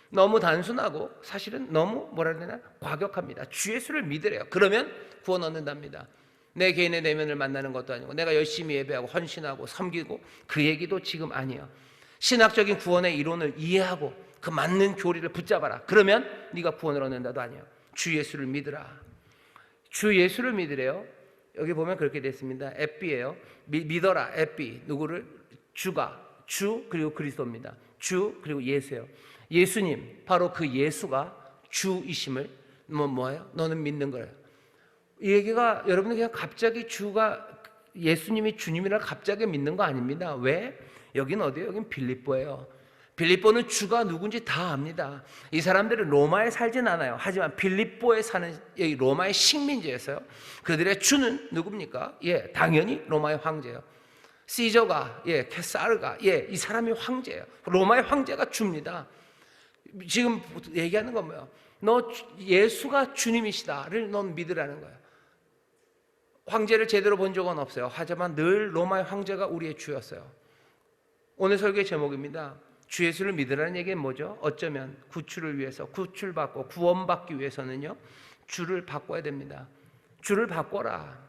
너무 단순하고 사실은 너무 뭐라 해야 되나 과격합니다. 주 예수를 믿으래요. 그러면 구원 얻는답니다. 내 개인의 내면을 만나는 것도 아니고 내가 열심히 예배하고 헌신하고 섬기고 그 얘기도 지금 아니에요. 신학적인 구원의 이론을 이해하고 그 맞는 교리를 붙잡아라. 그러면 네가 구원을 얻는다도 아니에요. 주 예수를 믿으라. 주 예수를 믿으래요. 여기 보면 그렇게 됐습니다. 에피예요. 믿어라. 에피. 누구를? 주가. 주 그리고 그리스도입니다. 주 그리고 예수예요. 예수님, 바로 그 예수가 주이심을 뭐예요? 너는 믿는 거예요. 이 얘기가 여러분들 그냥 갑자기 주가 예수님이 주님이라 갑자기 믿는 거 아닙니다. 왜? 여긴 어디예요? 여긴 빌립보예요. 빌립보는 주가 누군지 다 압니다. 이 사람들은 로마에 살진 않아요. 하지만 빌립보에 사는 이 로마의 식민지에서요. 그들의 주는 누굽니까? 당연히 로마의 황제예요. 시저가, 케사르가, 이 사람이 황제예요. 로마의 황제가 주입니다. 지금 얘기하는 건 뭐예요? 너 예수가 주님이시다를 넌 믿으라는 거예요. 황제를 제대로 본 적은 없어요. 하지만 늘 로마의 황제가 우리의 주였어요. 오늘 설교의 제목입니다. 주 예수를 믿으라는 얘기는 뭐죠? 어쩌면 구출을 위해서, 구출받고 구원받기 위해서는요, 주를 바꿔야 됩니다. 주를 바꿔라.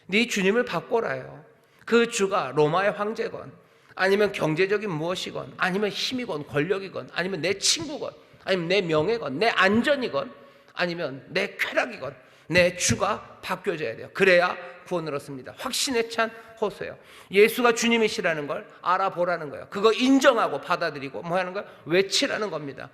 네 주님을 바꿔라요. 그 주가 로마의 황제건, 아니면 경제적인 무엇이건, 아니면 힘이건 권력이건, 아니면 내 친구건, 아니면 내 명예건, 내 안전이건, 아니면 내 쾌락이건, 내 주가 바뀌어져야 돼요. 그래야 구원을 얻습니다. 확신에 찬 호소예요. 예수가 주님이시라는 걸 알아보라는 거예요. 그거 인정하고 받아들이고 뭐 하는 거예요? 외치라는 겁니다.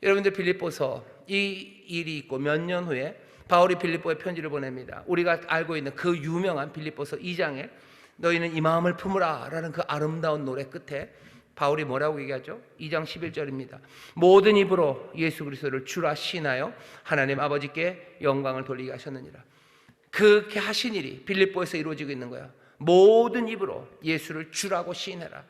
여러분들 빌립보서 이 일이 있고 몇 년 후에 바울이 빌립보에 편지를 보냅니다. 우리가 알고 있는 그 유명한 빌립보서 2장에 너희는 이 마음을 품으라 라는 그 아름다운 노래 끝에 바울이 뭐라고 얘기하죠? 2장 11절입니다. 모든 입으로 예수 그리스도를 주라 시인하여 하나님 아버지께 영광을 돌리게 하셨느니라. 그렇게 하신 일이 빌립보에서 이루어지고 있는 거야. 모든 입으로 예수를 주라고 시인해라.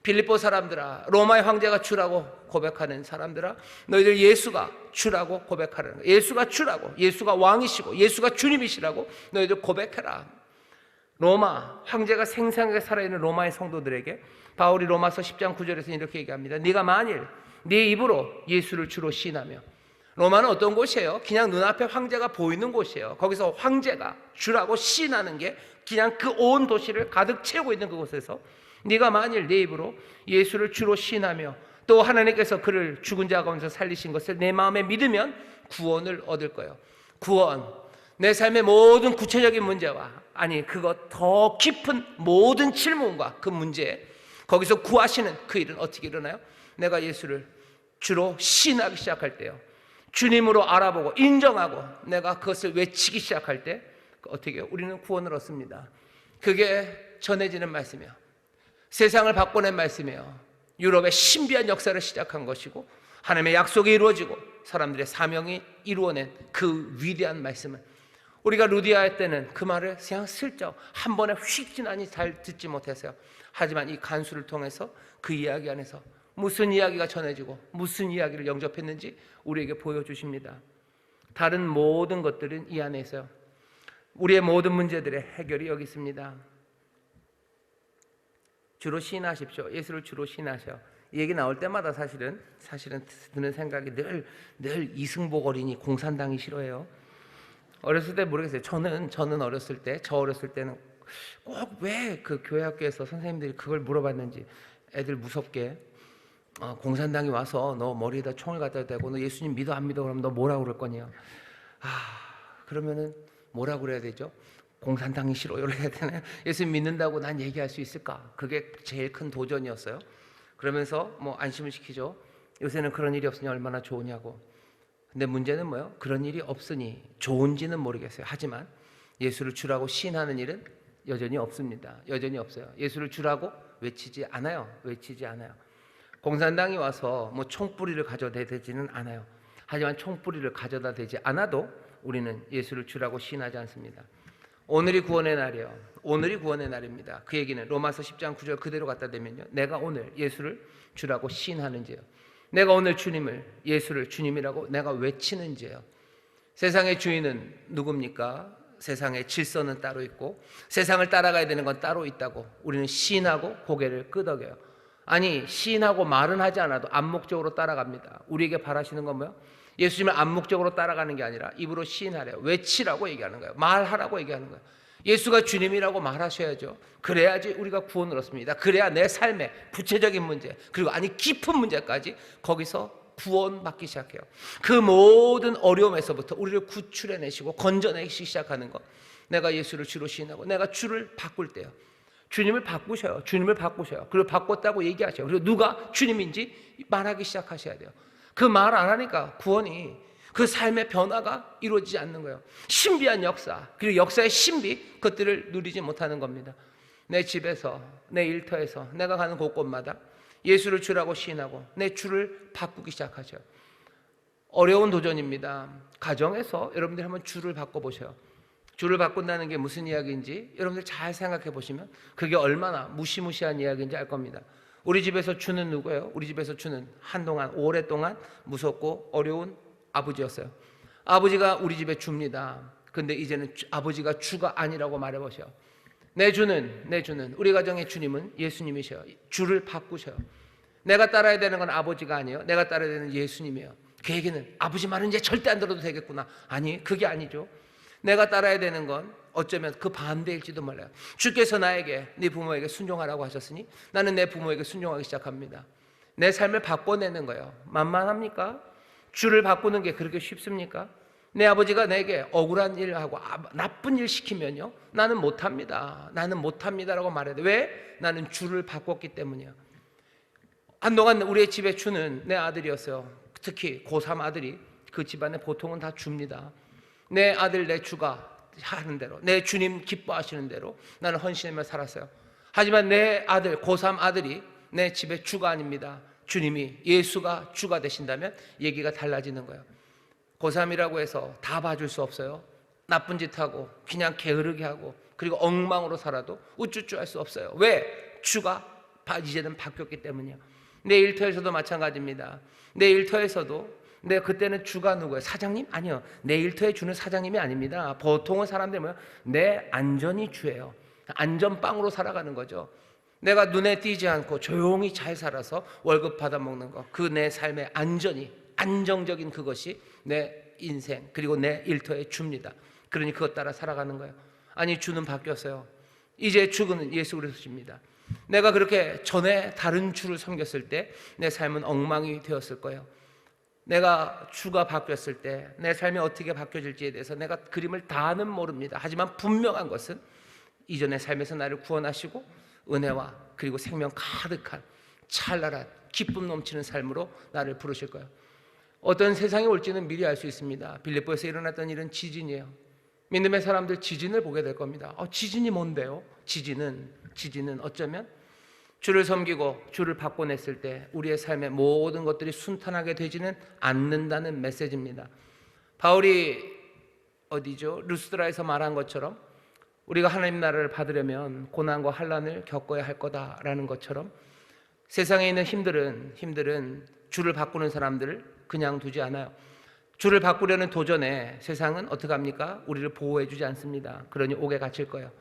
빌립보 사람들아, 로마의 황제가 주라고 고백하는 사람들아, 너희들 예수가 주라고 고백하라는 거야. 예수가 주라고, 예수가 왕이시고 예수가 주님이시라고 너희들 고백해라. 로마 황제가 생생하게 살아있는 로마의 성도들에게 바울이 로마서 10장 9절에서 이렇게 얘기합니다. 네가 만일 네 입으로 예수를 주로 시인하며, 로마는 어떤 곳이에요? 그냥 눈앞에 황제가 보이는 곳이에요. 거기서 황제가 주라고 시인하는 게 그냥 그 온 도시를 가득 채우고 있는 그곳에서 네가 만일 네 입으로 예수를 주로 시인하며 또 하나님께서 그를 죽은 자 가운데서 살리신 것을 내 마음에 믿으면 구원을 얻을 거예요. 구원, 내 삶의 모든 구체적인 문제와 그것 더 깊은 모든 질문과 그 문제에 거기서 구하시는 그 일은 어떻게 일어나요? 내가 예수를 주로 시인하기 시작할 때요, 주님으로 알아보고 인정하고 내가 그것을 외치기 시작할 때 어떻게 해요? 우리는 구원을 얻습니다. 그게 전해지는 말씀이에요. 세상을 바꿔낸 말씀이에요. 유럽의 신비한 역사를 시작한 것이고 하나님의 약속이 이루어지고 사람들의 사명이 이루어낸 그 위대한 말씀을 우리가 루디아 때는 그 말을 그냥 슬쩍 한 번에 휙 지나니 잘 듣지 못했어요. 하지만 이 간수를 통해서 그 이야기 안에서 무슨 이야기가 전해지고 무슨 이야기를 영접했는지 우리에게 보여주십니다. 다른 모든 것들은 이 안에 있어요. 우리의 모든 문제들의 해결이 여기 있습니다. 주로 시인하십시오. 예수를 주로 시인하셔. 이 얘기 나올 때마다 사실은 드는 생각이 늘 이승복 어린이 공산당이 싫어해요. 어렸을 때 모르겠어요. 저는 어렸을 때는 꼭 왜 그 교회 학교에서 선생님들이 그걸 물어봤는지 애들 무섭게 공산당이 와서 너 머리에다 총을 갖다 대고 너 예수님 믿어 안 믿어 그러면 너 뭐라고 그럴 거냐. 그러면은 뭐라고 그래야 되죠? 공산당이 싫어 이렇게 해야 되나요? 예수님 믿는다고 난 얘기할 수 있을까? 그게 제일 큰 도전이었어요. 그러면서 안심을 시키죠. 요새는 그런 일이 없으니 얼마나 좋으냐고. 근데 문제는 뭐예요? 그런 일이 없으니 좋은지는 모르겠어요. 하지만 예수를 주라고 시인하는 일은 여전히 없습니다. 여전히 없어요. 예수를 주라고 외치지 않아요. 공산당이 와서 총뿌리를 가져다 대지는 않아요. 하지만 총뿌리를 가져다 대지 않아도 우리는 예수를 주라고 시인하지 않습니다. 오늘이 구원의 날이요. 오늘이 구원의 날입니다. 그 얘기는 로마서 10장 9절 그대로 갖다 대면요. 내가 오늘 예수를 주라고 시인하는지요. 내가 오늘 주님을 예수를 주님이라고 내가 외치는지요. 세상의 주인은 누굽니까? 세상의 질서는 따로 있고 세상을 따라가야 되는 건 따로 있다고 우리는 시인하고 고개를 끄덕여요. 아니, 시인하고 말은 하지 않아도 암묵적으로 따라갑니다. 우리에게 바라시는 건 뭐예요? 예수님을 암묵적으로 따라가는 게 아니라 입으로 시인하래요. 외치라고 얘기하는 거예요. 말하라고 얘기하는 거예요. 예수가 주님이라고 말하셔야죠. 그래야지 우리가 구원을 얻습니다. 그래야 내 삶의 구체적인 문제 그리고 아니 깊은 문제까지 거기서 구원받기 시작해요. 그 모든 어려움에서부터 우리를 구출해내시고 건져내기 시작하는 것. 내가 예수를 주로 시인하고 내가 주를 바꿀 때요. 주님을 바꾸셔요. 주님을 바꾸셔요. 그리고 바꿨다고 얘기하셔요. 그리고 누가 주님인지 말하기 시작하셔야 돼요. 그 말 안 하니까 구원이 그 삶의 변화가 이루어지지 않는 거예요. 신비한 역사 그리고 역사의 신비 그것들을 누리지 못하는 겁니다. 내 집에서 내 일터에서 내가 가는 곳곳마다 예수를 주라고 시인하고 내 주를 바꾸기 시작하죠. 어려운 도전입니다. 가정에서 여러분들 한번 주를 바꿔보세요. 주를 바꾼다는 게 무슨 이야기인지 여러분들 잘 생각해 보시면 그게 얼마나 무시무시한 이야기인지 알 겁니다. 우리 집에서 주는 누구예요? 우리 집에서 주는 한동안 오랫동안 무섭고 어려운 아버지였어요. 아버지가 우리 집에 줍니다. 근데 이제는 아버지가 주가 아니라고 말해보세요. 내 주는 우리 가정의 주님은 예수님이셔요. 주를 바꾸셔요. 내가 따라야 되는 건 아버지가 아니에요. 내가 따라야 되는 예수님이에요. 그 얘기는 아버지 말은 이제 절대 안 들어도 되겠구나. 아니, 그게 아니죠. 내가 따라야 되는 건 어쩌면 그 반대일지도 몰라요. 주께서 나에게 네 부모에게 순종하라고 하셨으니 나는 내 부모에게 순종하기 시작합니다. 내 삶을 바꿔내는 거예요. 만만합니까? 주를 바꾸는 게 그렇게 쉽습니까? 내 아버지가 내게 억울한 일을 하고 나쁜 일 시키면요 나는 못합니다. 나는 못합니다라고 말해야 돼. 왜? 나는 주를 바꿨기 때문이야. 한동안 우리의 집에 주는 내 아들이었어요. 특히 고3 아들이 그 집안에 보통은 다 줍니다. 내 아들 내 주가 하는 대로 내 주님 기뻐하시는 대로 나는 헌신하며 살았어요. 하지만 내 아들 고3 아들이 내 집의 주가 아닙니다. 주님이 예수가 주가 되신다면 얘기가 달라지는 거예요. 고3이라고 해서 다 봐줄 수 없어요. 나쁜 짓 하고 그냥 게으르게 하고 그리고 엉망으로 살아도 우쭈쭈 할 수 없어요. 왜? 주가 이제는 바뀌었기 때문이에요. 내 일터에서도 마찬가지입니다. 내 일터에서도 그때는 주가 누구예요? 사장님? 아니요. 내 일터에 주는 사장님이 아닙니다. 보통은 사람들이 뭐예요? 내 안전이 주예요. 안전빵으로 살아가는 거죠. 내가 눈에 띄지 않고 조용히 잘 살아서 월급 받아 먹는 것, 그 내 삶의 안전이 안정적인 그것이 내 인생 그리고 내 일터에 줍니다. 그러니 그것 따라 살아가는 거예요. 아니, 주는 바뀌었어요. 이제 주는 예수 그리스도입니다. 내가 그렇게 전에 다른 주를 섬겼을 때 내 삶은 엉망이 되었을 거예요. 내가 주가 바뀌었을 때 내 삶이 어떻게 바뀌어질지에 대해서 내가 그림을 다는 모릅니다. 하지만 분명한 것은 이전의 삶에서 나를 구원하시고 은혜와 그리고 생명 가득한 찬란한 기쁨 넘치는 삶으로 나를 부르실 거예요. 어떤 세상이 올지는 미리 알 수 있습니다. 빌립보에서 일어났던 일은 지진이에요. 믿음의 사람들 지진을 보게 될 겁니다. 지진이 뭔데요? 지진은 어쩌면 주를 섬기고 주를 바꿔냈을 때 우리의 삶의 모든 것들이 순탄하게 되지는 않는다는 메시지입니다. 바울이 루스드라에서 말한 것처럼 우리가 하나님 나라를 받으려면 고난과 환난을 겪어야 할 거다라는 것처럼 세상에 있는 힘들은 주를 바꾸는 사람들을 그냥 두지 않아요. 주를 바꾸려는 도전에 세상은 어떻게 합니까? 우리를 보호해 주지 않습니다. 그러니 옥에 갇힐 거예요.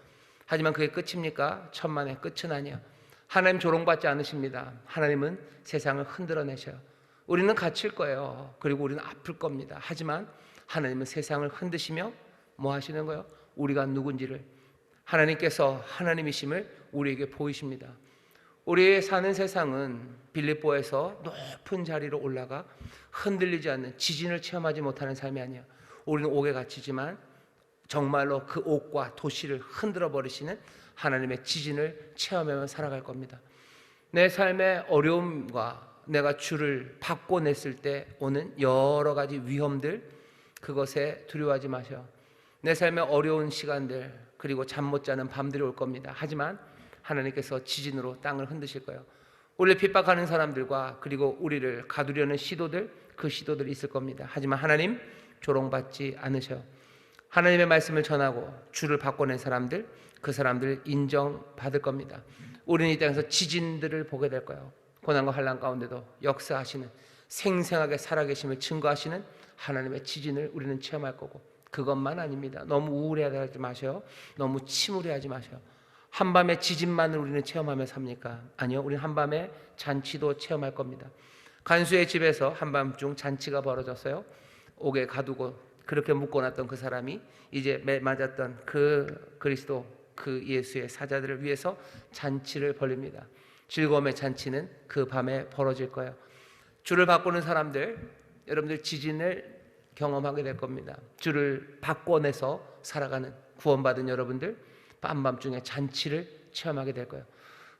하지만 그게 끝입니까? 천만의 끝은 아니야. 하나님 조롱받지 않으십니다. 하나님은 세상을 흔들어 내셔요. 우리는 갇힐 거예요. 그리고 우리는 아플 겁니다. 하지만 하나님은 세상을 흔드시며 뭐 하시는 거예요? 우리가 누군지를 하나님께서 하나님이심을 우리에게 보이십니다. 우리 사는 세상은 빌립보에서 높은 자리로 올라가 흔들리지 않는 지진을 체험하지 못하는 삶이 아니야. 우리는 옥에 갇히지만 정말로 그 옥과 도시를 흔들어 버리시는 하나님의 지진을 체험하며 살아갈 겁니다. 내 삶의 어려움과 내가 주를 바꿔냈을 때 오는 여러 가지 위험들, 그것에 두려워하지 마셔. 내 삶의 어려운 시간들 그리고 잠 못 자는 밤들이 올 겁니다. 하지만 하나님께서 지진으로 땅을 흔드실 거예요. 우리를 핍박하는 사람들과 그리고 우리를 가두려는 시도들, 그 시도들이 있을 겁니다. 하지만 하나님 조롱받지 않으셔요. 하나님의 말씀을 전하고 주를 바꿔낸 사람들, 그 사람들 인정받을 겁니다. 우리는 이 땅에서 지진들을 보게 될 거예요. 고난과 환난 가운데도 역사하시는, 생생하게 살아계심을 증거하시는 하나님의 지진을 우리는 체험할 거고, 그것만 아닙니다. 너무 우울해하지 마세요. 너무 침울해하지 마세요. 한밤의 지진만을 우리는 체험하며 삽니까? 아니요, 우리는 한밤의 잔치도 체험할 겁니다. 간수의 집에서 한밤중 잔치가 벌어졌어요. 옥에 가두고 그렇게 묶어놨던 그 사람이 이제 맞았던 그 그리스도, 그 예수의 사자들을 위해서 잔치를 벌립니다. 즐거움의 잔치는 그 밤에 벌어질 거예요. 주를 바꾸는 사람들, 여러분들 지진을 경험하게 될 겁니다. 주를 바꿔내서 살아가는 구원받은 여러분들, 밤밤중에 잔치를 체험하게 될 거예요.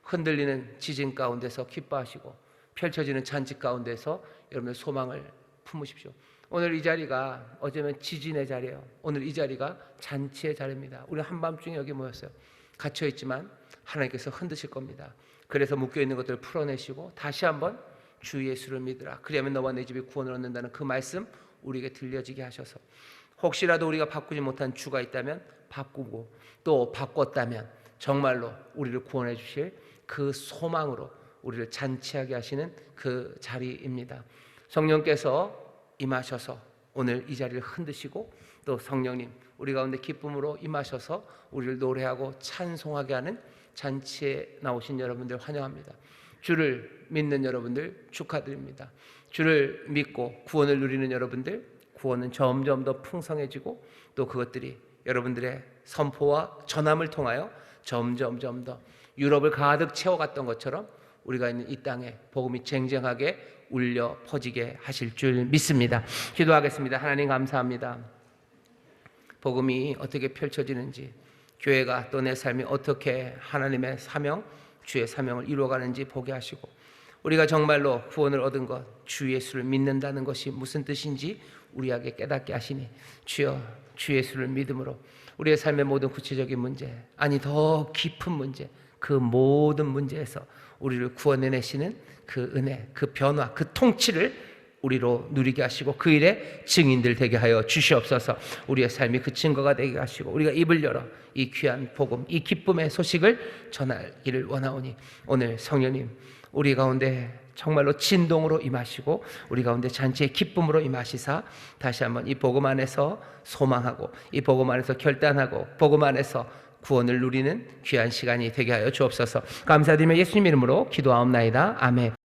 흔들리는 지진 가운데서 기뻐하시고 펼쳐지는 잔치 가운데서 여러분들 소망을 품으십시오. 오늘 이 자리가 어쩌면 지진의 자리예요. 오늘 이 자리가 잔치의 자리입니다. 우리 한밤중에 여기 모였어요. 갇혀있지만 하나님께서 흔드실 겁니다. 그래서 묶여있는 것들을 풀어내시고 다시 한번 주 예수를 믿으라. 그리하면 너와 내 집이 구원을 얻는다는 그 말씀 우리에게 들려지게 하셔서, 혹시라도 우리가 바꾸지 못한 주가 있다면 바꾸고, 또 바꿨다면 정말로 우리를 구원해 주실 그 소망으로 우리를 잔치하게 하시는 그 자리입니다. 성령께서 임하셔서 오늘 이 자리를 흔드시고, 또 성령님 우리 가운데 기쁨으로 임하셔서 우리를 노래하고 찬송하게 하는 잔치에 나오신 여러분들 환영합니다. 주를 믿는 여러분들 축하드립니다. 주를 믿고 구원을 누리는 여러분들, 구원은 점점 더 풍성해지고 또 그것들이 여러분들의 선포와 전함을 통하여 점점 더 유럽을 가득 채워갔던 것처럼 우리가 있는 이 땅에 복음이 쟁쟁하게 울려 퍼지게 하실 줄 믿습니다. 기도하겠습니다. 하나님 감사합니다. 복음이 어떻게 펼쳐지는지, 교회가 또 내 삶이 어떻게 하나님의 사명, 주의 사명을 이루어가는지 보게 하시고, 우리가 정말로 구원을 얻은 것, 주 예수를 믿는다는 것이 무슨 뜻인지 우리에게 깨닫게 하시니, 주여 주 예수를 믿음으로 우리의 삶의 모든 구체적인 문제, 아니 더 깊은 문제, 그 모든 문제에서 우리를 구원해내시는 그 은혜, 그 변화, 그 통치를 우리로 누리게 하시고 그 일에 증인들 되게 하여 주시옵소서. 우리의 삶이 그 증거가 되게 하시고 우리가 입을 열어 이 귀한 복음, 이 기쁨의 소식을 전하기를 원하오니, 오늘 성령님 우리 가운데 정말로 진동으로 임하시고 우리 가운데 잔치의 기쁨으로 임하시사 다시 한번 이 복음 안에서 소망하고 이 복음 안에서 결단하고 복음 안에서 구원을 누리는 귀한 시간이 되게 하여 주옵소서. 감사드리며 예수님 이름으로 기도하옵나이다. 아멘.